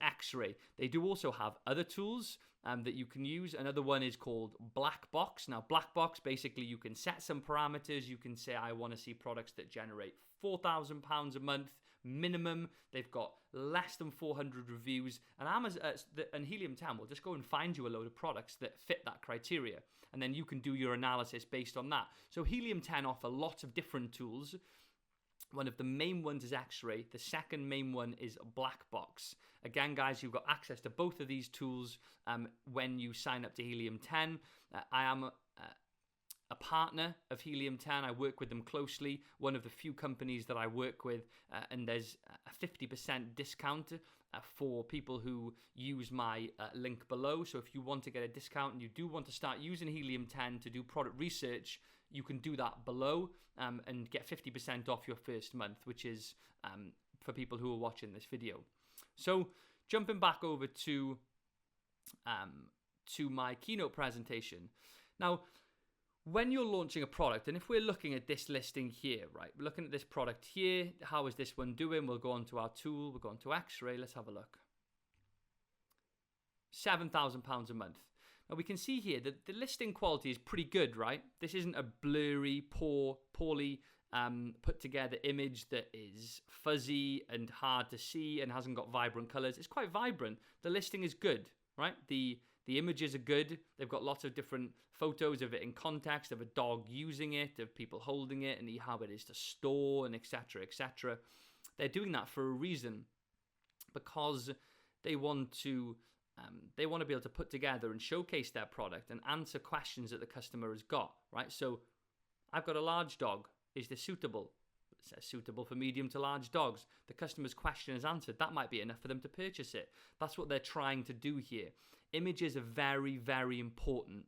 X-Ray. They do also have other tools that you can use. Another one is called Black Box. Now, Black Box, basically, you can set some parameters. You can say, I want to see products that generate £4,000 a month minimum. They've got less than 400 reviews. And Amazon and Helium 10 will just go and find you a load of products that fit that criteria. And then you can do your analysis based on that. So Helium 10 offer lots of different tools. One of the main ones is X-Ray. The second main one is Black Box. Again, guys, you've got access to both of these tools when you sign up to Helium 10. I am a partner of Helium 10. I work with them closely. One of the few companies that I work with, and there's a 50% discount for people who use my link below. So if you want to get a discount and you do want to start using Helium 10 to do product research, you can do that below and get 50% off your first month, which is for people who are watching this video. So jumping back over to my keynote presentation. Now, when you're launching a product, and if we're looking at this listing here, right, we're looking at this product here, how is this one doing? We'll go on to our tool, we'll go on to X-Ray, let's have a look. £7,000 a month. Now we can see here that the listing quality is pretty good, right? This isn't a blurry, poorly put together image that is fuzzy and hard to see and hasn't got vibrant colors. It's quite vibrant. The listing is good, right? The images are good. They've got lots of different photos of it in context, of a dog using it, of people holding it, and how it is to store, and etc., etc. They're doing that for a reason, because they want to be able to put together and showcase their product and answer questions that the customer has got, right? So I've got a large dog. Is this suitable? It says suitable for medium to large dogs. The customer's question is answered. That might be enough for them to purchase it. That's what they're trying to do here. Images are very, very important.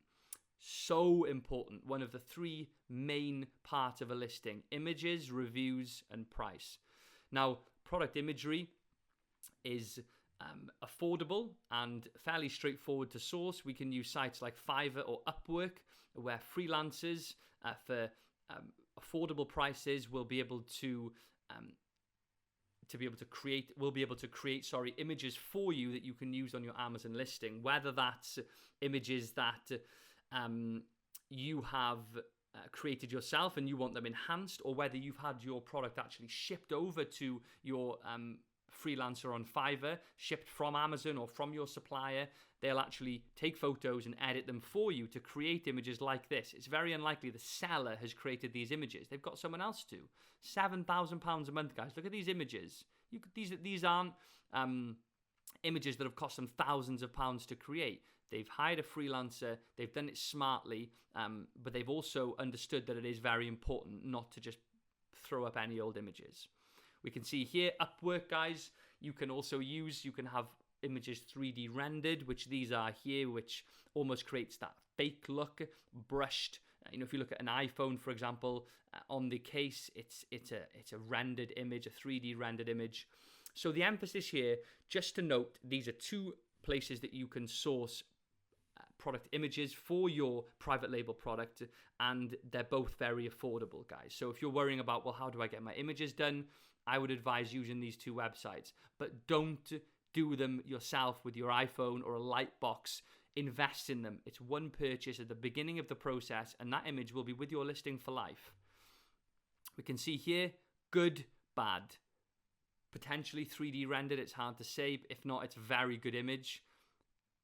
So important. One of the three main parts of a listing: images, reviews, and price. Now, product imagery is affordable and fairly straightforward to source. We can use sites like Fiverr or Upwork, where freelancers for affordable prices will be able to create images for you that you can use on your Amazon listing, whether that's images that you have created yourself and you want them enhanced, or whether you've had your product actually shipped over to your freelancer on Fiverr, shipped from Amazon or from your supplier. They'll actually take photos and edit them for you to create images like this. It's very unlikely the seller has created these images. They've got someone else to. £7,000 a month, guys. Look at these images. These aren't images that have cost them thousands of pounds to create. They've hired a freelancer. They've done it smartly, but they've also understood that it is very important not to just throw up any old images. We can see here, Upwork, guys, you can have images 3D rendered, which these are here, which almost creates that fake look, brushed. If you look at an iPhone, for example, on the case, it's a rendered image, a 3D rendered image. So the emphasis here, just to note, these are two places that you can source product images for your private label product, and they're both very affordable, guys. So if you're worrying about, well, how do I get my images done, I would advise using these two websites, but don't do them yourself with your iPhone or a light box. Invest in them. It's one purchase at the beginning of the process, and that image will be with your listing for life. We can see here, good, bad, potentially 3D rendered. It's hard to say. If not, it's a very good image.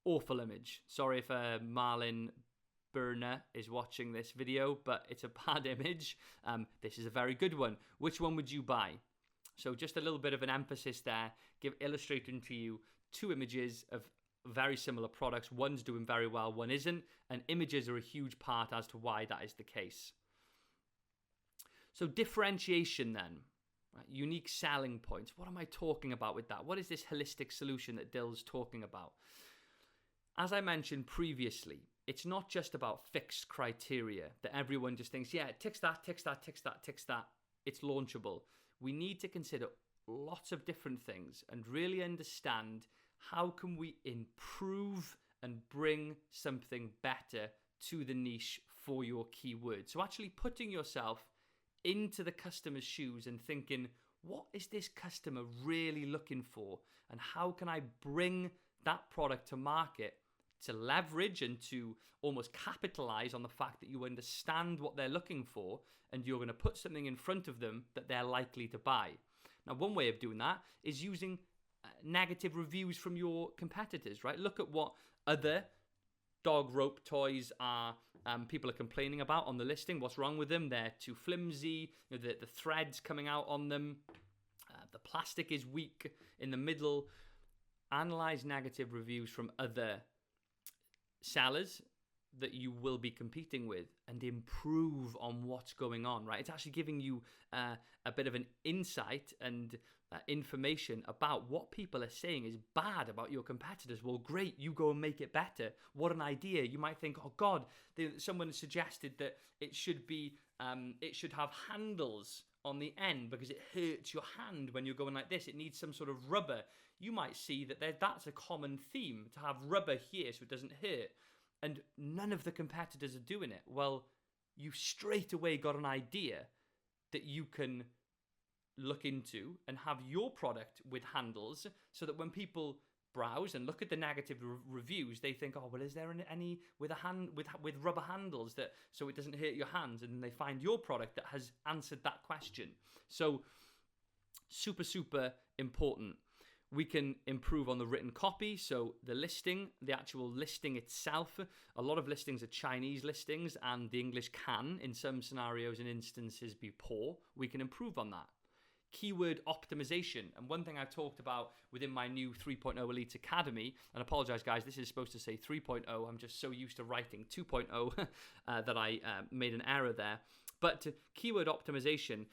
Awful image. Sorry if Marlin Burner is watching this video, but it's a bad image. This is a very good one. Which one would you buy? So just a little bit of an emphasis there, illustrating to you two images of very similar products. One's doing very well, one isn't, and images are a huge part as to why that is the case. So differentiation then, right? Unique selling points. What am I talking about with that? What is this holistic solution that Dill's talking about? As I mentioned previously, it's not just about fixed criteria that everyone just thinks, yeah, it ticks that, ticks that, ticks that, ticks that. It's launchable. We need to consider lots of different things and really understand how can we improve and bring something better to the niche for your keyword. So actually putting yourself into the customer's shoes and thinking, what is this customer really looking for? And how can I bring that product to market to leverage and to almost capitalize on the fact that you understand what they're looking for, and you're going to put something in front of them that they're likely to buy. Now, one way of doing that is using negative reviews from your competitors, right? Look at what other dog rope toys are people are complaining about on the listing. What's wrong with them? They're too flimsy, the threads coming out on them, the plastic is weak in the middle. Analyze negative reviews from other sellers that you will be competing with and improve on what's going on, right? It's actually giving you a bit of an insight and information about what people are saying is bad about your competitors. Well, great, you go and make it better. What an idea. You might think, oh God, someone suggested that it should have handles on the end because it hurts your hand when you're going like this. It needs some sort of rubber. You might see that that's a common theme, to have rubber here so it doesn't hurt. And none of the competitors are doing it. Well, you've straight away got an idea that you can look into and have your product with handles, so that when people browse and look at the negative reviews, they think, oh, well, is there any with with rubber handles, that so it doesn't hurt your hands? And then they find your product that has answered that question. So super important. We can improve on the written copy, so the listing, the actual listing itself. A lot of listings are Chinese listings, and the English can, in some scenarios and instances, be poor. We can improve on that. Keyword optimization, and one thing I've talked about within my new 3.0 Elite Academy, and I apologize guys, this is supposed to say 3.0, I'm just so used to writing 2.0 that I made an error there. But keyword optimization,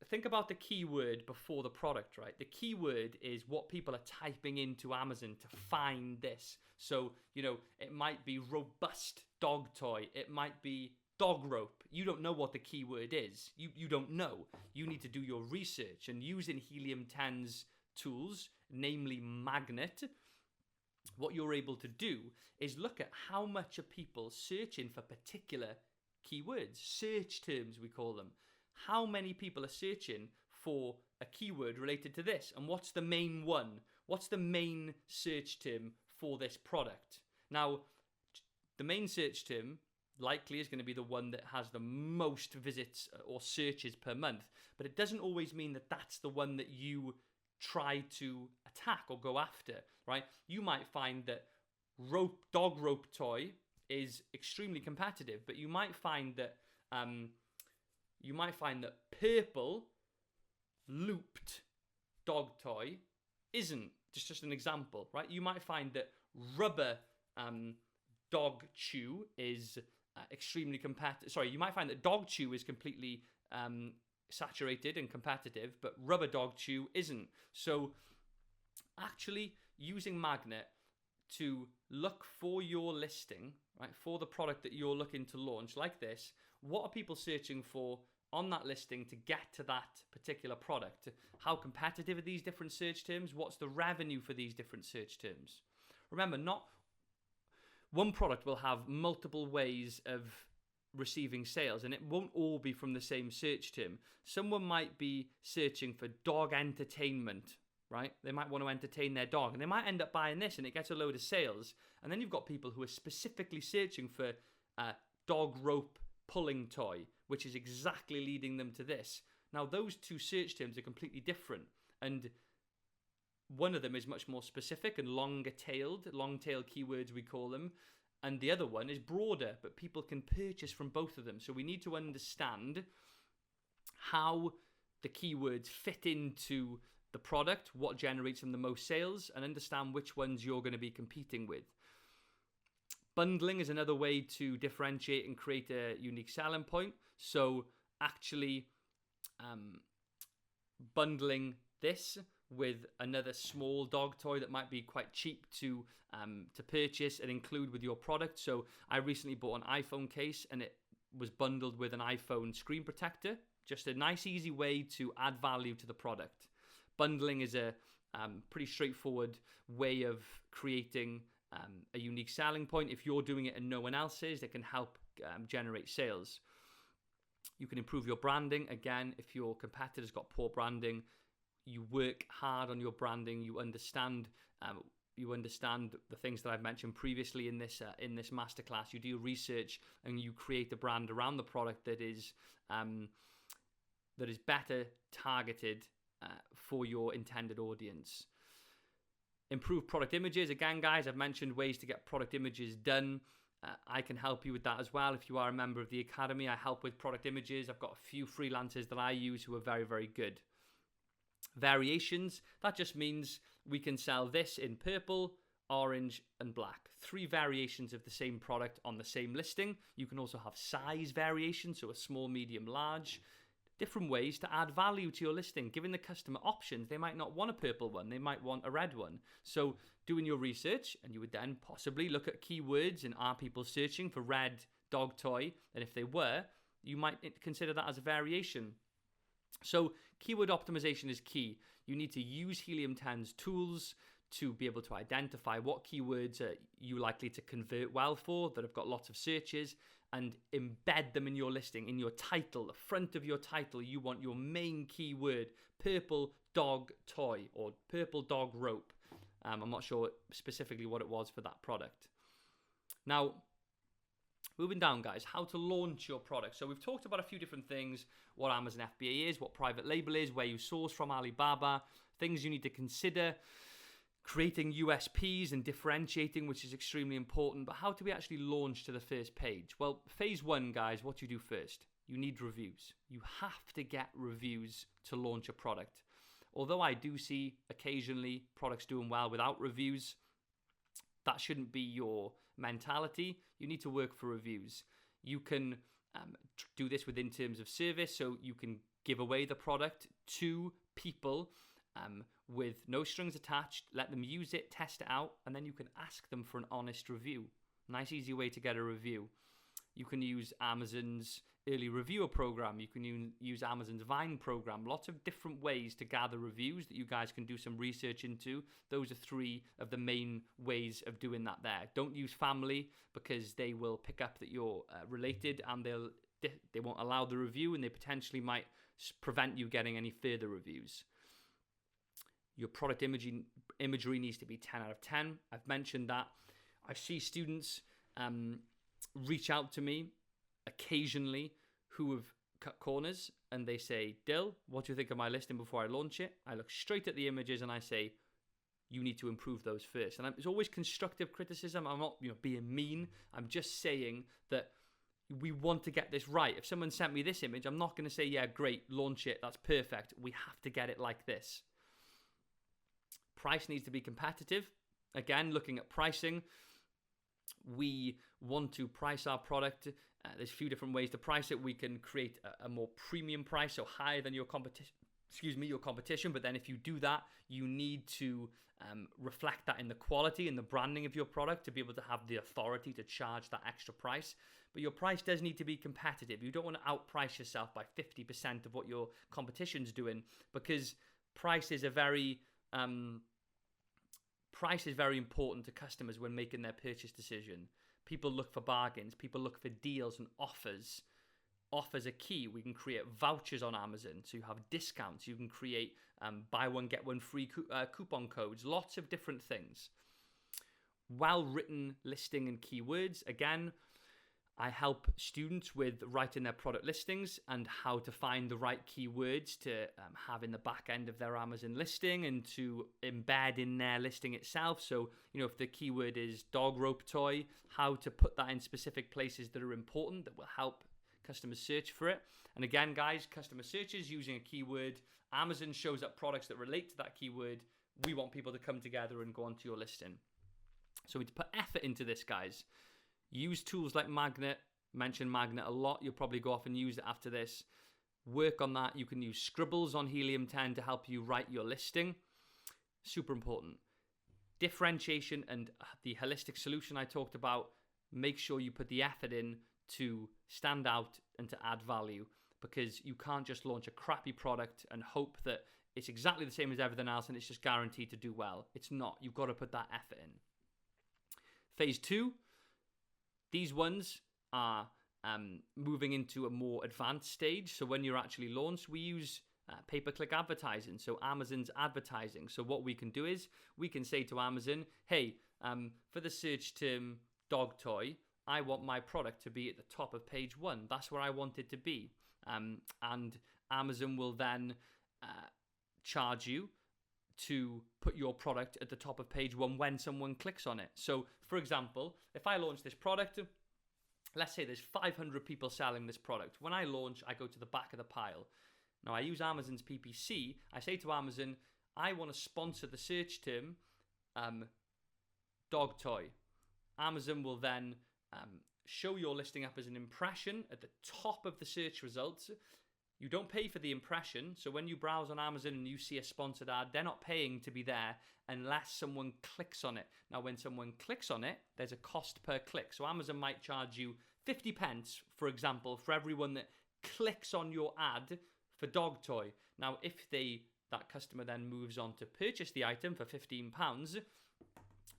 think about the keyword before the product, right? The keyword is what people are typing into Amazon to find this. So, it might be robust dog toy. It might be dog rope. You don't know what the keyword is. You don't know. You need to do your research, and using Helium 10's tools, namely Magnet, what you're able to do is look at how much are people searching for particular keywords, search terms we call them. How many people are searching for a keyword related to this? And what's the main one? What's the main search term for this product? Now, the main search term likely is going to be the one that has the most visits or searches per month. But it doesn't always mean that that's the one that you try to attack or go after, right? You might find that dog rope toy is extremely competitive, but you might find that purple looped dog toy isn't. Just an example, right? You might find that rubber dog chew is extremely competitive. Sorry, you might find that dog chew is completely saturated and competitive, but rubber dog chew isn't. So actually using Magnet to look for your listing, right, for the product that you're looking to launch like this, what are people searching for on that listing to get to that particular product? How competitive are these different search terms? What's the revenue for these different search terms? Remember, not one product will have multiple ways of receiving sales, and it won't all be from the same search term. Someone might be searching for dog entertainment, right? They might want to entertain their dog, and they might end up buying this, and it gets a load of sales. And then you've got people who are specifically searching for dog rope pulling toy, which is exactly leading them to this. Now, those two search terms are completely different, and one of them is much more specific and long-tailed keywords we call them, and the other one is broader, but people can purchase from both of them. So we need to understand how the keywords fit into the product, what generates them the most sales, and understand which ones you're going to be competing with. Bundling is another way to differentiate and create a unique selling point. So actually bundling this with another small dog toy that might be quite cheap to purchase and include with your product. So I recently bought an iPhone case, and it was bundled with an iPhone screen protector. Just a nice, easy way to add value to the product. Bundling is a pretty straightforward way of creating a unique selling point. If you're doing it and no one else is, it can help generate sales. You can improve your branding. Again, if your competitor's got poor branding, you work hard on your branding. You understand the things that I've mentioned previously in this masterclass. You do research and you create a brand around the product that is better targeted for your intended audience. Improve product images. Again, guys, I've mentioned ways to get product images done. I can help you with that as well. If you are a member of the Academy, I help with product images. I've got a few freelancers that I use who are very, very good. Variations, that just means we can sell this in purple, orange, and black. 3 variations of the same product on the same listing. You can also have size variations, so a small, medium, large. Different ways to add value to your listing. Giving the customer options. They might not want a purple one. They might want a red one. So doing your research, and you would then possibly look at keywords and are people searching for red dog toy? And if they were, you might consider that as a variation. So keyword optimization is key. You need to use Helium 10's tools to be able to identify what keywords are you likely to convert well for, that have got lots of searches, and embed them in your listing, in your title, the front of your title. You want your main keyword, purple dog toy or purple dog rope. I'm not sure specifically what it was for that product. Now, moving down, guys, how to launch your product. So we've talked about a few different things, what Amazon FBA is, what private label is, where you source from Alibaba, things you need to consider, creating USPs and differentiating, which is extremely important. But how do we actually launch to the first page? Well, phase one, guys, what you do first, you need reviews. You have to get reviews to launch a product. Although I do see occasionally products doing well without reviews, that shouldn't be your mentality. You need to work for reviews. You can do this within terms of service, so you can give away the product to people with no strings attached, let them use it, test it out, and then you can ask them for an honest review. Nice, easy way to get a review. You can use Amazon's early reviewer program. You can use Amazon's Vine program. Lots of different ways to gather reviews that you guys can do some research into. Those are three of the main ways of doing that there. Don't use family because they will pick up that you're related and they won't allow the review, and they potentially might prevent you getting any further reviews. Your product imagery needs to be 10 out of 10. I've mentioned that. I see students reach out to me occasionally who have cut corners, and they say, Dill, what do you think of my listing before I launch it? I look straight at the images and I say, you need to improve those first. And it's always constructive criticism. I'm not being mean. I'm just saying that we want to get this right. If someone sent me this image, I'm not going to say, yeah, great, launch it, that's perfect. We have to get it like this. Price needs to be competitive. Again, looking at pricing, we want to price our product. There's a few different ways to price it. We can create a more premium price, so higher than your competition. But then if you do that, you need to reflect that in the quality and the branding of your product to be able to have the authority to charge that extra price. But your price does need to be competitive. You don't want to outprice yourself by 50% of what your competition's doing, because price is very important to customers when making their purchase decision. People look for bargains. People look for deals and offers. Offers are key. We can create vouchers on Amazon, so you have discounts. You can create buy one, get one free coupon codes. Lots of different things. Well-written listing and keywords. Again, I help students with writing their product listings and how to find the right keywords to have in the back end of their Amazon listing and to embed in their listing itself. So, if the keyword is dog rope toy, how to put that in specific places that are important that will help customers search for it. And again, guys, customer searches using a keyword. Amazon shows up products that relate to that keyword. We want people to come together and go onto your listing. So we need to put effort into this, guys. Use tools like Magnet. Mention Magnet a lot. You'll probably go off and use it after this. Work on that. You can use scribbles on Helium 10 to help you write your listing. Super important. Differentiation and the holistic solution I talked about. Make sure you put the effort in to stand out and to add value, because you can't just launch a crappy product and hope that it's exactly the same as everything else and it's just guaranteed to do well. It's not. You've got to put that effort in. Phase 2. These ones are moving into a more advanced stage. So when you're actually launched, we use pay-per-click advertising, so Amazon's advertising. So what we can do is we can say to Amazon, hey, for the search term dog toy, I want my product to be at the top of page 1. That's where I want it to be. And Amazon will then charge you to put your product at the top of page 1 when someone clicks on it. So, for example, if I launch this product, let's say there's 500 people selling this product. When I launch, I go to the back of the pile. Now, I use Amazon's PPC. I say to Amazon, I want to sponsor the search term dog toy. Amazon will then show your listing up as an impression at the top of the search results. You don't pay for the impression. So when you browse on Amazon and you see a sponsored ad, they're not paying to be there unless someone clicks on it. Now, when someone clicks on it, there's a cost per click. So Amazon might charge you 50 pence, for example, for everyone that clicks on your ad for dog toy. Now, if that customer then moves on to purchase the item for £15,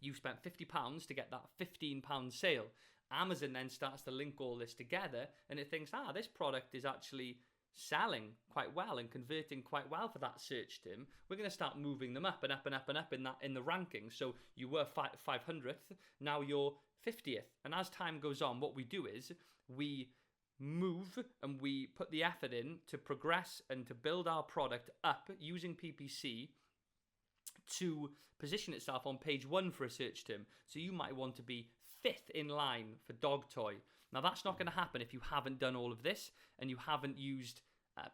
you spent £50 to get that £15 sale. Amazon then starts to link all this together, and it thinks, this product is actually selling quite well and converting quite well for that search term. We're going to start moving them up and up and up and up in the rankings. So you were 500th, now you're 50th. And as time goes on, what we do is we move and we put the effort in to progress and to build our product up using PPC to position itself on page 1 for a search term. So you might want to be 5th in line for dog toy. Now that's not going to happen if you haven't done all of this and you haven't used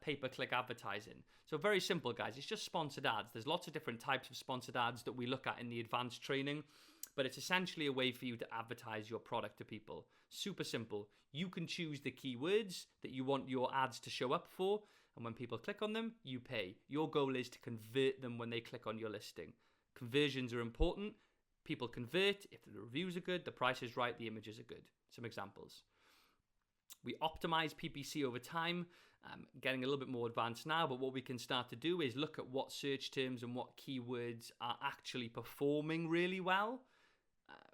pay-per-click advertising. So very simple, guys. It's just sponsored ads. There's lots of different types of sponsored ads that we look at in the advanced training, but it's essentially a way for you to advertise your product to people. Super simple. You can choose the keywords that you want your ads to show up for, and when people click on them, you pay. Your goal is to convert them when they click on your listing. Conversions are important. People convert if the reviews are good, the price is right, the images are good. Some examples. We optimize PPC over time, getting a little bit more advanced now, but what we can start to do is look at what search terms and what keywords are actually performing really well.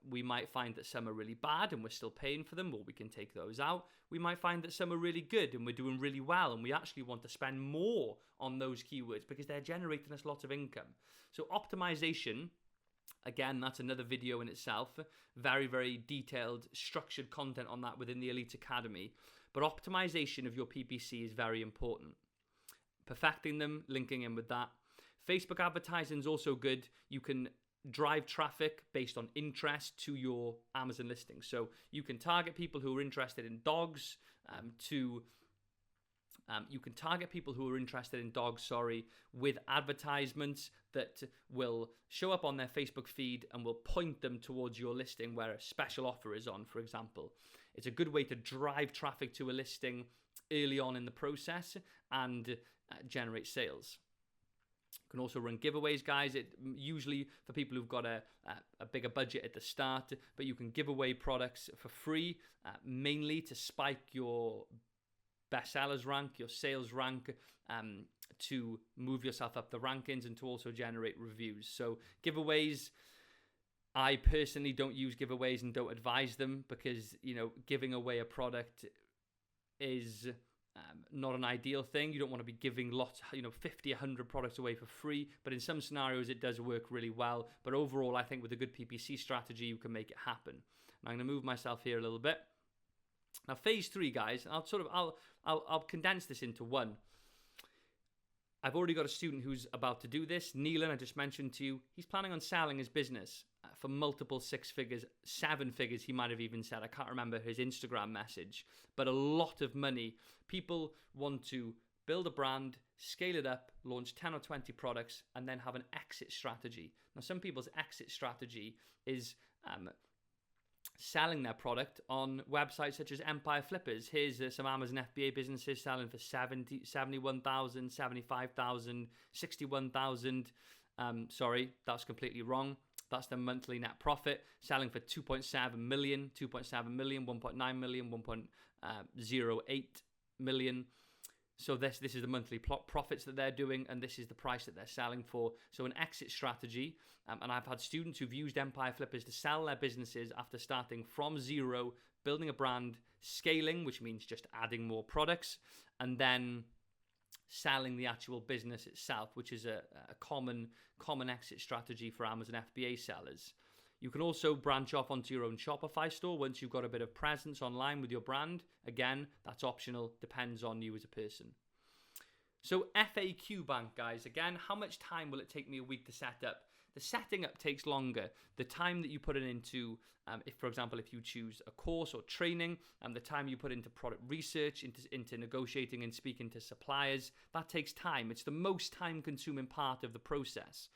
We might find that some are really bad and we're still paying for them, or we can take those out. We might find that some are really good and we're doing really well and we actually want to spend more on those keywords because they're generating us lots of income. So optimization, again, that's another video in itself. Very, very detailed, structured content on that within the Elite Academy. But optimization of your PPC is very important. Perfecting them, linking in with that. Facebook advertising is also good. You can drive traffic based on interest to your Amazon listing. So you can target people who are interested in dogs you can target people who are interested in dogs, with advertisements that will show up on their Facebook feed and will point them towards your listing where a special offer is on, for example. It's a good way to drive traffic to a listing early on in the process and generate sales. You can also run giveaways, guys. It usually for people who've got a bigger budget at the start, but you can give away products for free, mainly to spike your bestsellers rank, your sales rank, to move yourself up the rankings and to also generate reviews. So giveaways, I personally don't use giveaways and don't advise them because, giving away a product is not an ideal thing. You don't want to be giving lots, 50, 100 products away for free, but in some scenarios it does work really well. But overall, I think with a good PPC strategy, you can make it happen. And I'm going to move myself here a little bit. Now, phase 3, guys, I'll condense this into one. I've already got a student who's about to do this. Neelan, I just mentioned to you, he's planning on selling his business for multiple 6 figures, 7 figures, he might have even said. I can't remember his Instagram message, but a lot of money. People want to build a brand, scale it up, launch 10 or 20 products, and then have an exit strategy. Now, some people's exit strategy is selling their product on websites such as Empire Flippers. Here's some Amazon FBA businesses selling for 71,000, 75,000, 61,000. Sorry, that's completely wrong. That's the monthly net profit, selling for 2.7 million, 1.9 million, 1.08 million. So this is the monthly profits that they're doing, and this is the price that they're selling for. So an exit strategy, and I've had students who've used Empire Flippers to sell their businesses after starting from zero, building a brand, scaling, which means just adding more products, and then selling the actual business itself, which is a common exit strategy for Amazon FBA sellers. You can also branch off onto your own Shopify store once you've got a bit of presence online with your brand. Again, that's optional, depends on you as a person. So FAQ bank, guys. Again, how much time will it take me a week to set up? The setting up takes longer. The time that you put it into, if, for example, if you choose a course or training, and the time you put into product research, into negotiating and speaking to suppliers, that takes time. It's the most time-consuming part of the process.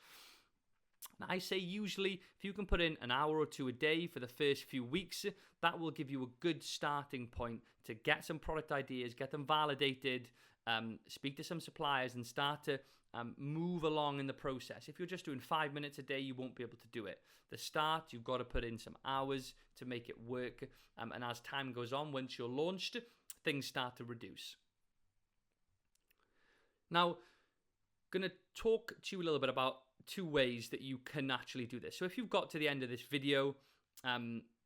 Now, I say usually if you can put in an hour or two a day for the first few weeks, that will give you a good starting point to get some product ideas, get them validated, speak to some suppliers and start to move along in the process. If you're just doing 5 minutes a day, you won't be able to do it. The start, you've got to put in some hours to make it work. And as time goes on, once you're launched, things start to reduce. Now, I'm going to talk to you a little bit about 2 ways that you can actually do this. So if you've got to the end of this video,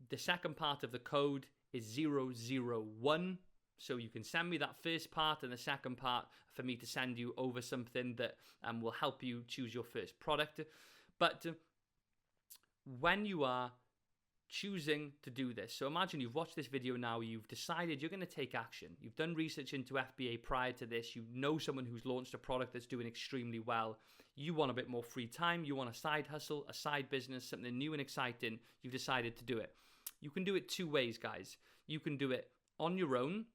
The second part of the code is 001. So you can send me that first part and the second part for me to send you over something that will help you choose your first product. But when you are choosing to do this, so imagine you've watched this video now, you've decided you're going to take action. You've done research into FBA prior to this. You know someone who's launched a product that's doing extremely well. You want a bit more free time. You want a side hustle, a side business, something new and exciting. You've decided to do it. You can do it two ways, guys. You can do it on your own,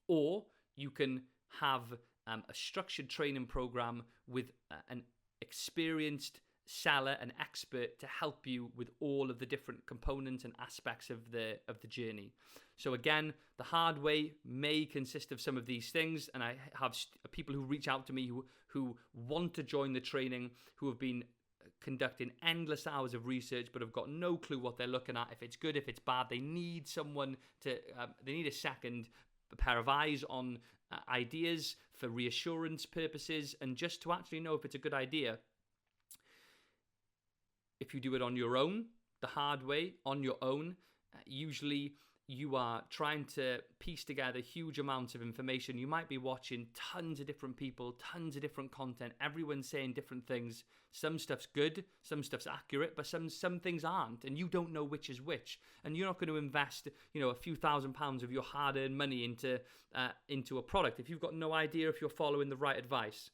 or you can have a structured training program with an experienced seller, an expert, to help you with all of the different components and aspects of the journey. So again, the hard way may consist of some of these things, and I have people who reach out to me who want to join the training, who have been conducting endless hours of research but have got no clue what they're looking at, if it's good, if it's bad. They need someone to they need a second pair of eyes on ideas for reassurance purposes, and just to actually know if it's a good idea. If you do it on your own, the hard way, on your own, usually you are trying to piece together huge amounts of information. You might be watching tons of different people, tons of different content, everyone's saying different things. Some stuff's good, some stuff's accurate, but some things aren't, and you don't know which is which. And you're not going to invest, a few £1,000s of your hard-earned money into a product if you've got no idea if you're following the right advice.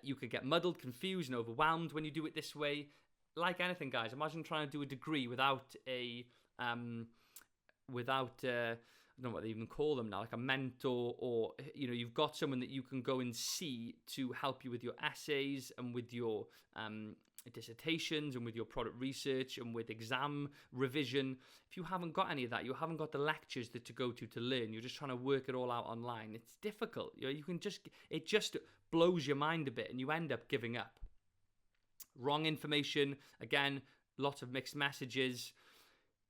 You could get muddled, confused, and overwhelmed when you do it this way. Like anything, guys, imagine trying to do a degree without I don't know what they even call them now, like a mentor, or you've got someone that you can go and see to help you with your essays and with your dissertations and with your product research and with exam revision. If you haven't got any of that, you haven't got the lectures to go to learn, you're just trying to work it all out online, it's difficult. It just blows your mind a bit and you end up giving up. Wrong information, again, lots of mixed messages.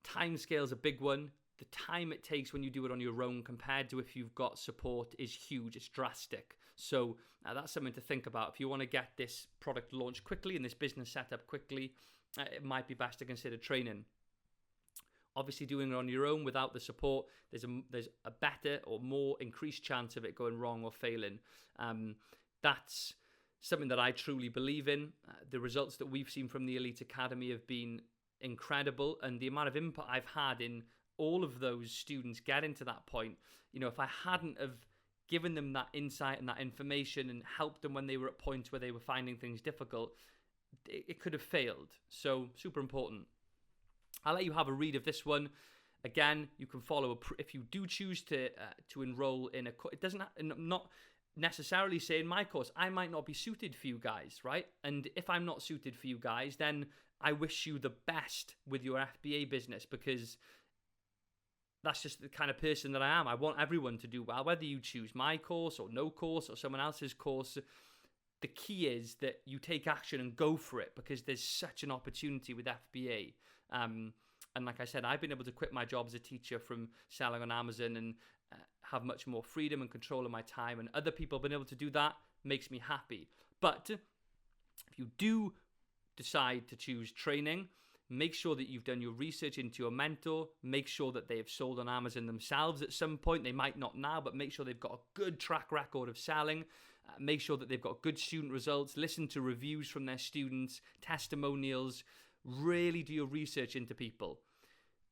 Timescale's a big one. The time it takes when you do it on your own compared to if you've got support is huge. It's drastic. So that's something to think about. If you want to get this product launched quickly and this business set up quickly, it might be best to consider training. Obviously, doing it on your own without the support, there's a better or more increased chance of it going wrong or failing. That's something that I truly believe in. The results that we've seen from the Elite Academy have been incredible, and the amount of input I've had in all of those students getting to that point, if I hadn't have given them that insight and that information and helped them when they were at points where they were finding things difficult, it could have failed. So super important. I'll let you have a read of this one. Again, you can follow if you do choose to enroll in it doesn't not necessarily say in my course, I might not be suited for you guys, right? And if I'm not suited for you guys, then I wish you the best with your FBA business, because that's just the kind of person that I am. I want everyone to do well, whether you choose my course or no course or someone else's course. The key is that you take action and go for it, because there's such an opportunity with FBA. And like I said, I've been able to quit my job as a teacher from selling on Amazon and have much more freedom and control of my time. And other people have been able to do that. Makes me happy. But if you do decide to choose training, make sure that you've done your research into your mentor. Make sure that they have sold on Amazon themselves at some point. They might not now, but make sure they've got a good track record of selling. Make sure that they've got good student results. Listen to reviews from their students, testimonials. Really do your research into people.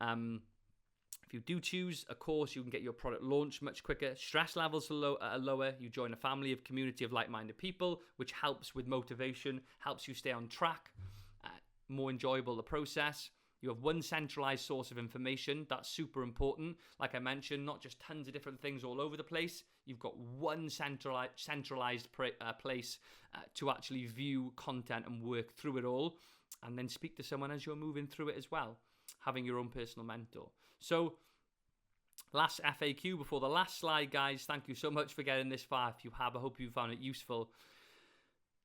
If you do choose a course, you can get your product launched much quicker. Stress levels are lower. You join a community of like-minded people, which helps with motivation, helps you stay on track. More enjoyable the process. You have one centralized source of information. That's super important. Like I mentioned, not just tons of different things all over the place. You've got one centralized place to actually view content and work through it all, and then speak to someone as you're moving through it as well, having your own personal mentor. So last FAQ before the last slide, guys. Thank you so much for getting this far. If you have, I hope you found it useful.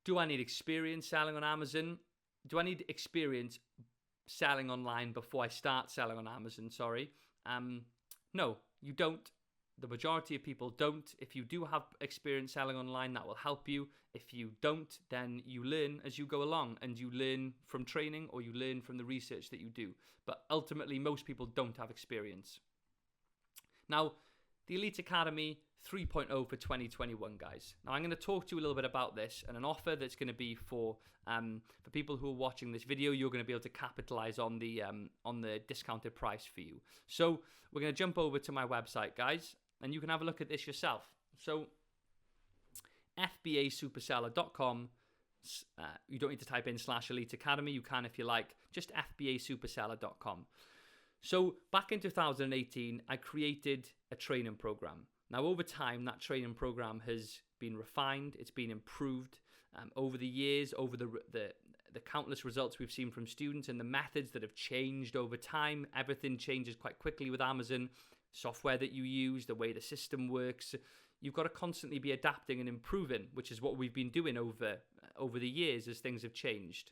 Do I need experience selling on Amazon? Do I need experience selling online before I start selling on Amazon? Sorry. No, you don't. the majority of people don't. If you do have experience selling online, that will help you. If you don't, then you learn as you go along, and you learn from training or you learn from the research that you do. But ultimately, most people don't have experience. Now, the Elite Academy 3.0 for 2021, guys. Now, I'm going to talk to you a little bit about this and an offer that's going to be for people who are watching this video. You're going to be able to capitalize on the discounted price for you. So we're going to jump over to my website, guys, and you can have a look at this yourself. So fbasuperseller.com. You don't need to type in /Elite Academy. You can if you like. Just fbasuperseller.com. So back in 2018, I created a training program. Now, over time, that training program has been refined. It's been improved over the years, over the countless results we've seen from students and the methods that have changed over time. Everything changes quite quickly with Amazon. Software that you use, the way the system works. You've got to constantly be adapting and improving, which is what we've been doing over the years as things have changed.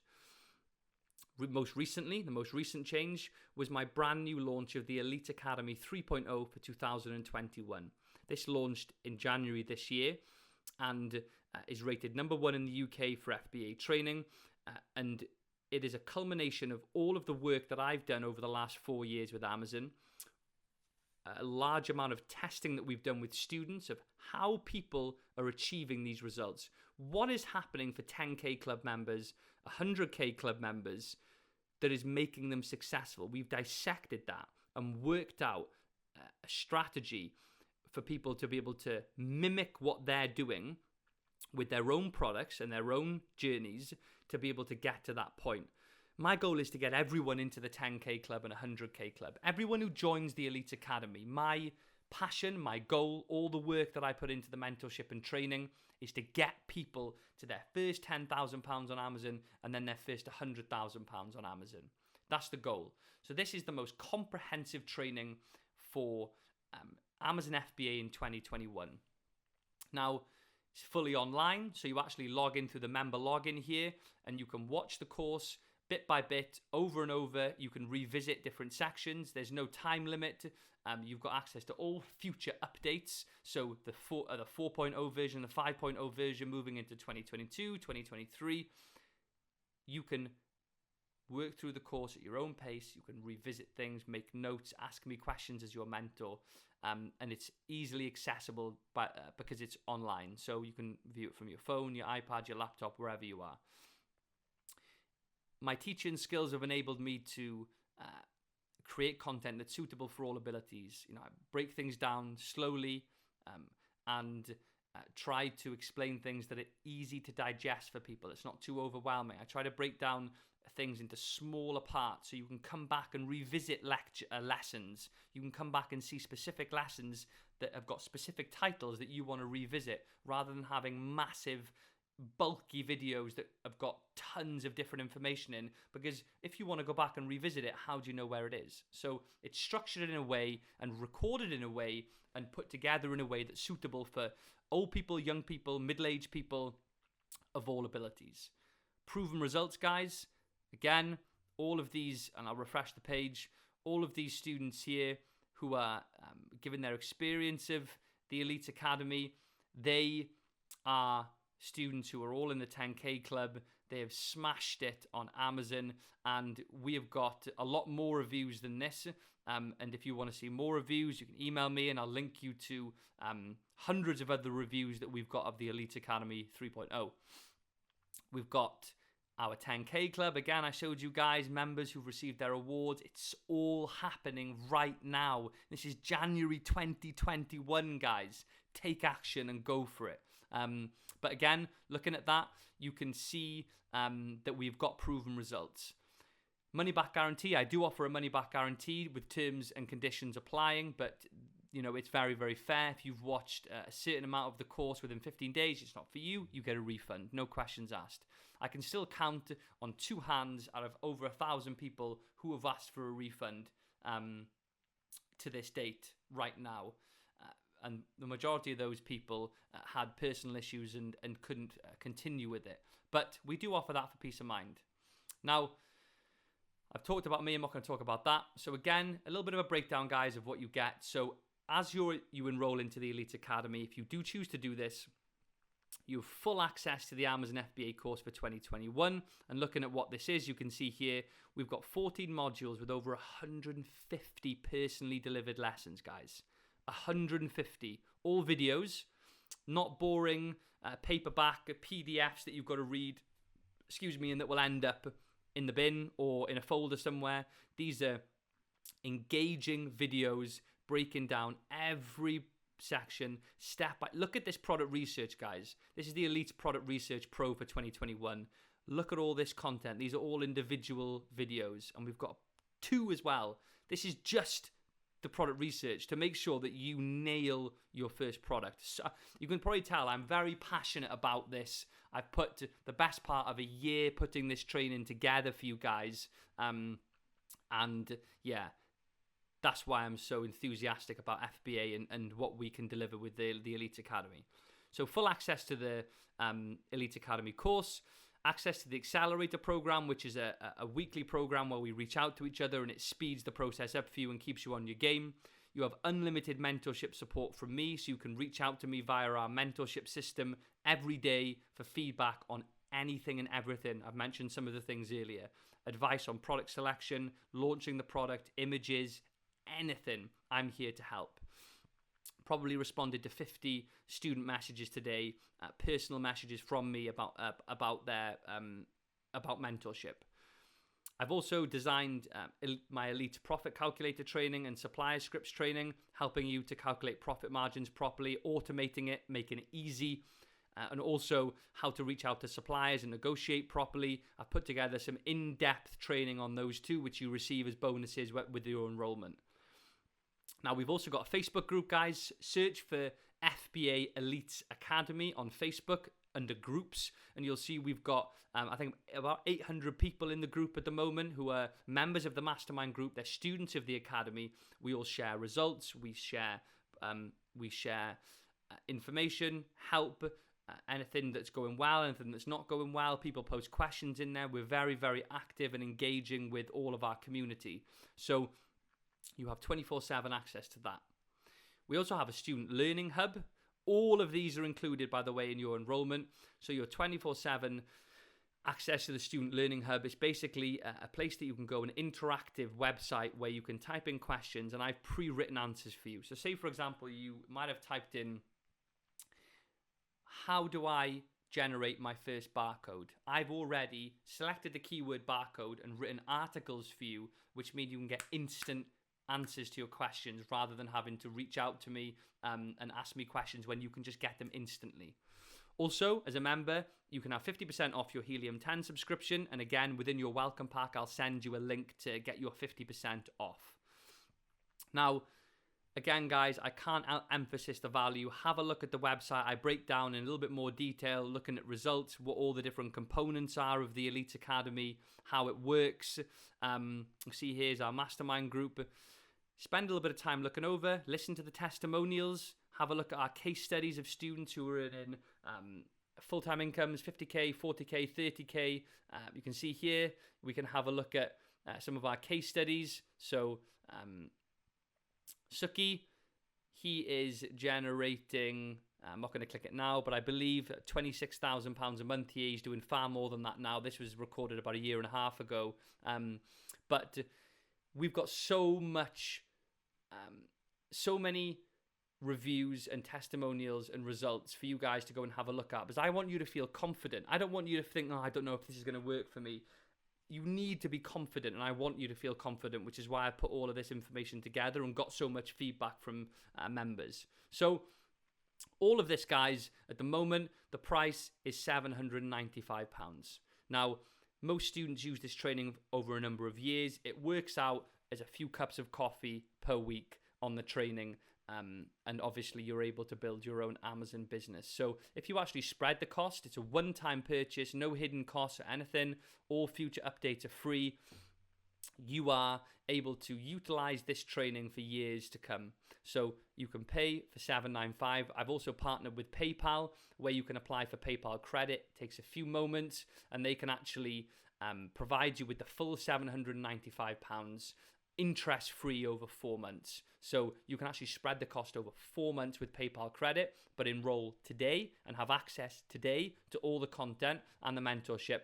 Most recently, the most recent change was my brand new launch of the Elite Academy 3.0 for 2021. This launched in January this year and is rated #1 in the UK for FBA training. And it is a culmination of all of the work that I've done over the last 4 years with Amazon. A large amount of testing that we've done with students of how people are achieving these results. What is happening for 10K club members, 100K club members that is making them successful? We've dissected that and worked out a strategy for people to be able to mimic what they're doing with their own products and their own journeys to be able to get to that point. My goal is to get everyone into the 10K club and 100K club. Everyone who joins the Elite Academy. My passion, my goal, all the work that I put into the mentorship and training is to get people to their first £10,000 on Amazon and then their first £100,000 on Amazon. That's the goal. So this is the most comprehensive training for Amazon FBA in 2021. Now, it's fully online, so you actually log in through the member login here and you can watch the course bit by bit, over and over. You can revisit different sections. There's no time limit. You've got access to all future updates. So the 4.0 version, the 5.0 version moving into 2022, 2023. You can work through the course at your own pace. You can revisit things, make notes, ask me questions as your mentor. And it's easily accessible because it's online. So you can view it from your phone, your iPad, your laptop, wherever you are. My teaching skills have enabled me to create content that's suitable for all abilities. I break things down slowly and try to explain things that are easy to digest for people. It's not too overwhelming. I try to break down things into smaller parts so you can come back and revisit lessons. You can come back and see specific lessons that have got specific titles that you want to revisit rather than having massive bulky videos that have got tons of different information in, because if you want to go back and revisit it, how do you know where it is? So it's structured in a way and recorded in a way and put together in a way that's suitable for old people, young people, middle-aged people of all abilities. Proven results, guys. Again, all of these, and I'll refresh the page, all of these students here who are given their experience of the Elite Academy, they are students who are all in the 10K club. They have smashed it on Amazon, and we have got a lot more reviews than this. And if you want to see more reviews, you can email me and I'll link you to hundreds of other reviews that we've got of the Elite Academy 3.0. We've got our 10K club. Again, I showed you guys members who've received their awards. It's all happening right now. This is January 2021, guys. Take action and go for it. But again, looking at that, you can see that we've got proven results. Money back guarantee. I do offer a money back guarantee with terms and conditions applying, but it's very, very fair. If you've watched a certain amount of the course within 15 days, it's not for you, you get a refund. No questions asked. I can still count on two hands out of over 1,000 people who have asked for a refund to this date right now. And the majority of those people had personal issues and couldn't continue with it. But we do offer that for peace of mind. Now, I've talked about me, I'm not going to talk about that. So again, a little bit of a breakdown, guys, of what you get. So as you enroll into the Elite Academy, if you do choose to do this, you have full access to the Amazon FBA course for 2021. And looking at what this is, you can see here, we've got 14 modules with over 150 personally delivered lessons, guys. 150. All videos, not boring, paperback, PDFs that you've got to read, and that will end up in the bin or in a folder somewhere. These are engaging videos breaking down every section step by. Look at this product research, guys. This is the Elite Product Research Pro for 2021. Look at all this content. These are all individual videos, and we've got 2 as well. This is just the product research to make sure that you nail your first product. So you can probably tell I'm very passionate about this. I've put the best part of a year putting this training together for you guys, and yeah, that's why I'm so enthusiastic about FBA and what we can deliver with the Elite Academy. So full access to the Elite Academy course, access to the Accelerator program, which is a weekly program where we reach out to each other and it speeds the process up for you and keeps you on your game. You have unlimited mentorship support from me, so you can reach out to me via our mentorship system every day for feedback on anything and everything. I've mentioned some of the things earlier. Advice on product selection, launching the product, images, anything. I'm here to help. Probably responded to 50 student messages today, personal messages from me about mentorship. I've also designed my Elite Profit Calculator training and supplier scripts training, helping you to calculate profit margins properly, automating it, making it easy, and also how to reach out to suppliers and negotiate properly. I've put together some in-depth training on those 2, which you receive as bonuses with your enrollment. Now, we've also got a Facebook group, guys. Search for FBA Elite Academy on Facebook under groups, and you'll see we've got, I think, about 800 people in the group at the moment who are members of the mastermind group. They're students of the academy. We all share results. We share information, help, anything that's going well, anything that's not going well. People post questions in there. We're very, very active and engaging with all of our community. So you have 24/7 access to that. We also have a student learning hub. All of these are included, by the way, in your enrollment. So your 24/7 access to the student learning hub is basically a place that you can go, an interactive website where you can type in questions and I've pre-written answers for you. So say, for example, you might have typed in, how do I generate my first barcode? I've already selected the keyword barcode and written articles for you, which mean you can get instant answers to your questions rather than having to reach out to me and ask me questions when you can just get them instantly. Also, as a member, you can have 50% off your Helium 10 subscription. And again, within your welcome pack, I'll send you a link to get your 50% off. Now, again, guys, I can't emphasize the value. Have a look at the website. I break down in a little bit more detail, looking at results, what all the different components are of the Elite Academy, how it works. See, here's our mastermind group. Spend a little bit of time looking over, listen to the testimonials, have a look at our case studies of students who are in full-time incomes, 50K, 40K, 30K. You can see here, we can have a look at some of our case studies. So, Suki, he is generating, I'm not going to click it now, but I believe £26,000 a month here. He's doing far more than that now. This was recorded about a year and a half ago. But we've got so many reviews and testimonials and results for you guys to go and have a look at, because I want you to feel confident. I don't want you to think, I don't know if this is going to work for me. You need to be confident, and I want you to feel confident, which is why I put all of this information together and got so much feedback from members. So all of this, guys, at the moment, the price is £795. Now, most students use this training over a number of years. It works out as a few cups of coffee per week on the training. And obviously you're able to build your own Amazon business. So if you actually spread the cost, it's a one-time purchase, no hidden costs or anything. All future updates are free. You are able to utilize this training for years to come. So you can pay for $795. I've also partnered with PayPal, where you can apply for PayPal credit. It takes a few moments, and they can actually provide you with the full £795 interest-free over 4 months. So you can actually spread the cost over 4 months with PayPal credit, but enroll today and have access today to all the content and the mentorship.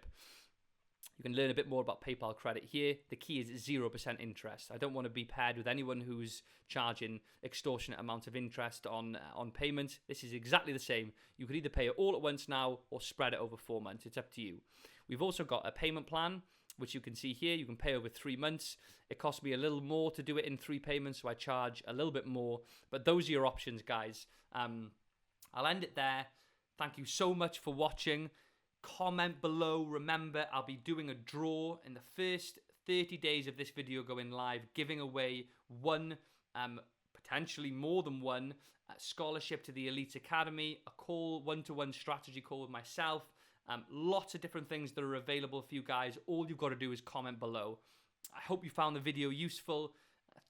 You can learn a bit more about PayPal credit here. The key is 0% interest. I don't want to be paired with anyone who's charging extortionate amounts of interest on payments. This is exactly the same. You could either pay it all at once now or spread it over 4 months. It's up to you. We've also got a payment plan, which you can see here. You can pay over 3 months. It costs me a little more to do it in 3 payments, so I charge a little bit more. But those are your options, guys. I'll end it there. Thank you so much for watching. Comment below. Remember, I'll be doing a draw in the first 30 days of this video going live, giving away one, potentially more than one, scholarship to the Elite Academy, a call, one-to-one strategy call with myself, lots of different things that are available for you guys. All you've got to do is comment below. I hope you found the video useful.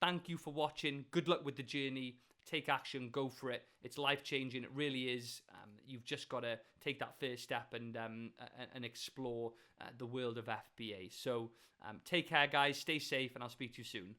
Thank you for watching. Good luck with the journey. Take action, go for it. It's life-changing, it really is. You've just got to take that first step and explore the world of FBA. So take care, guys, stay safe, and I'll speak to you soon.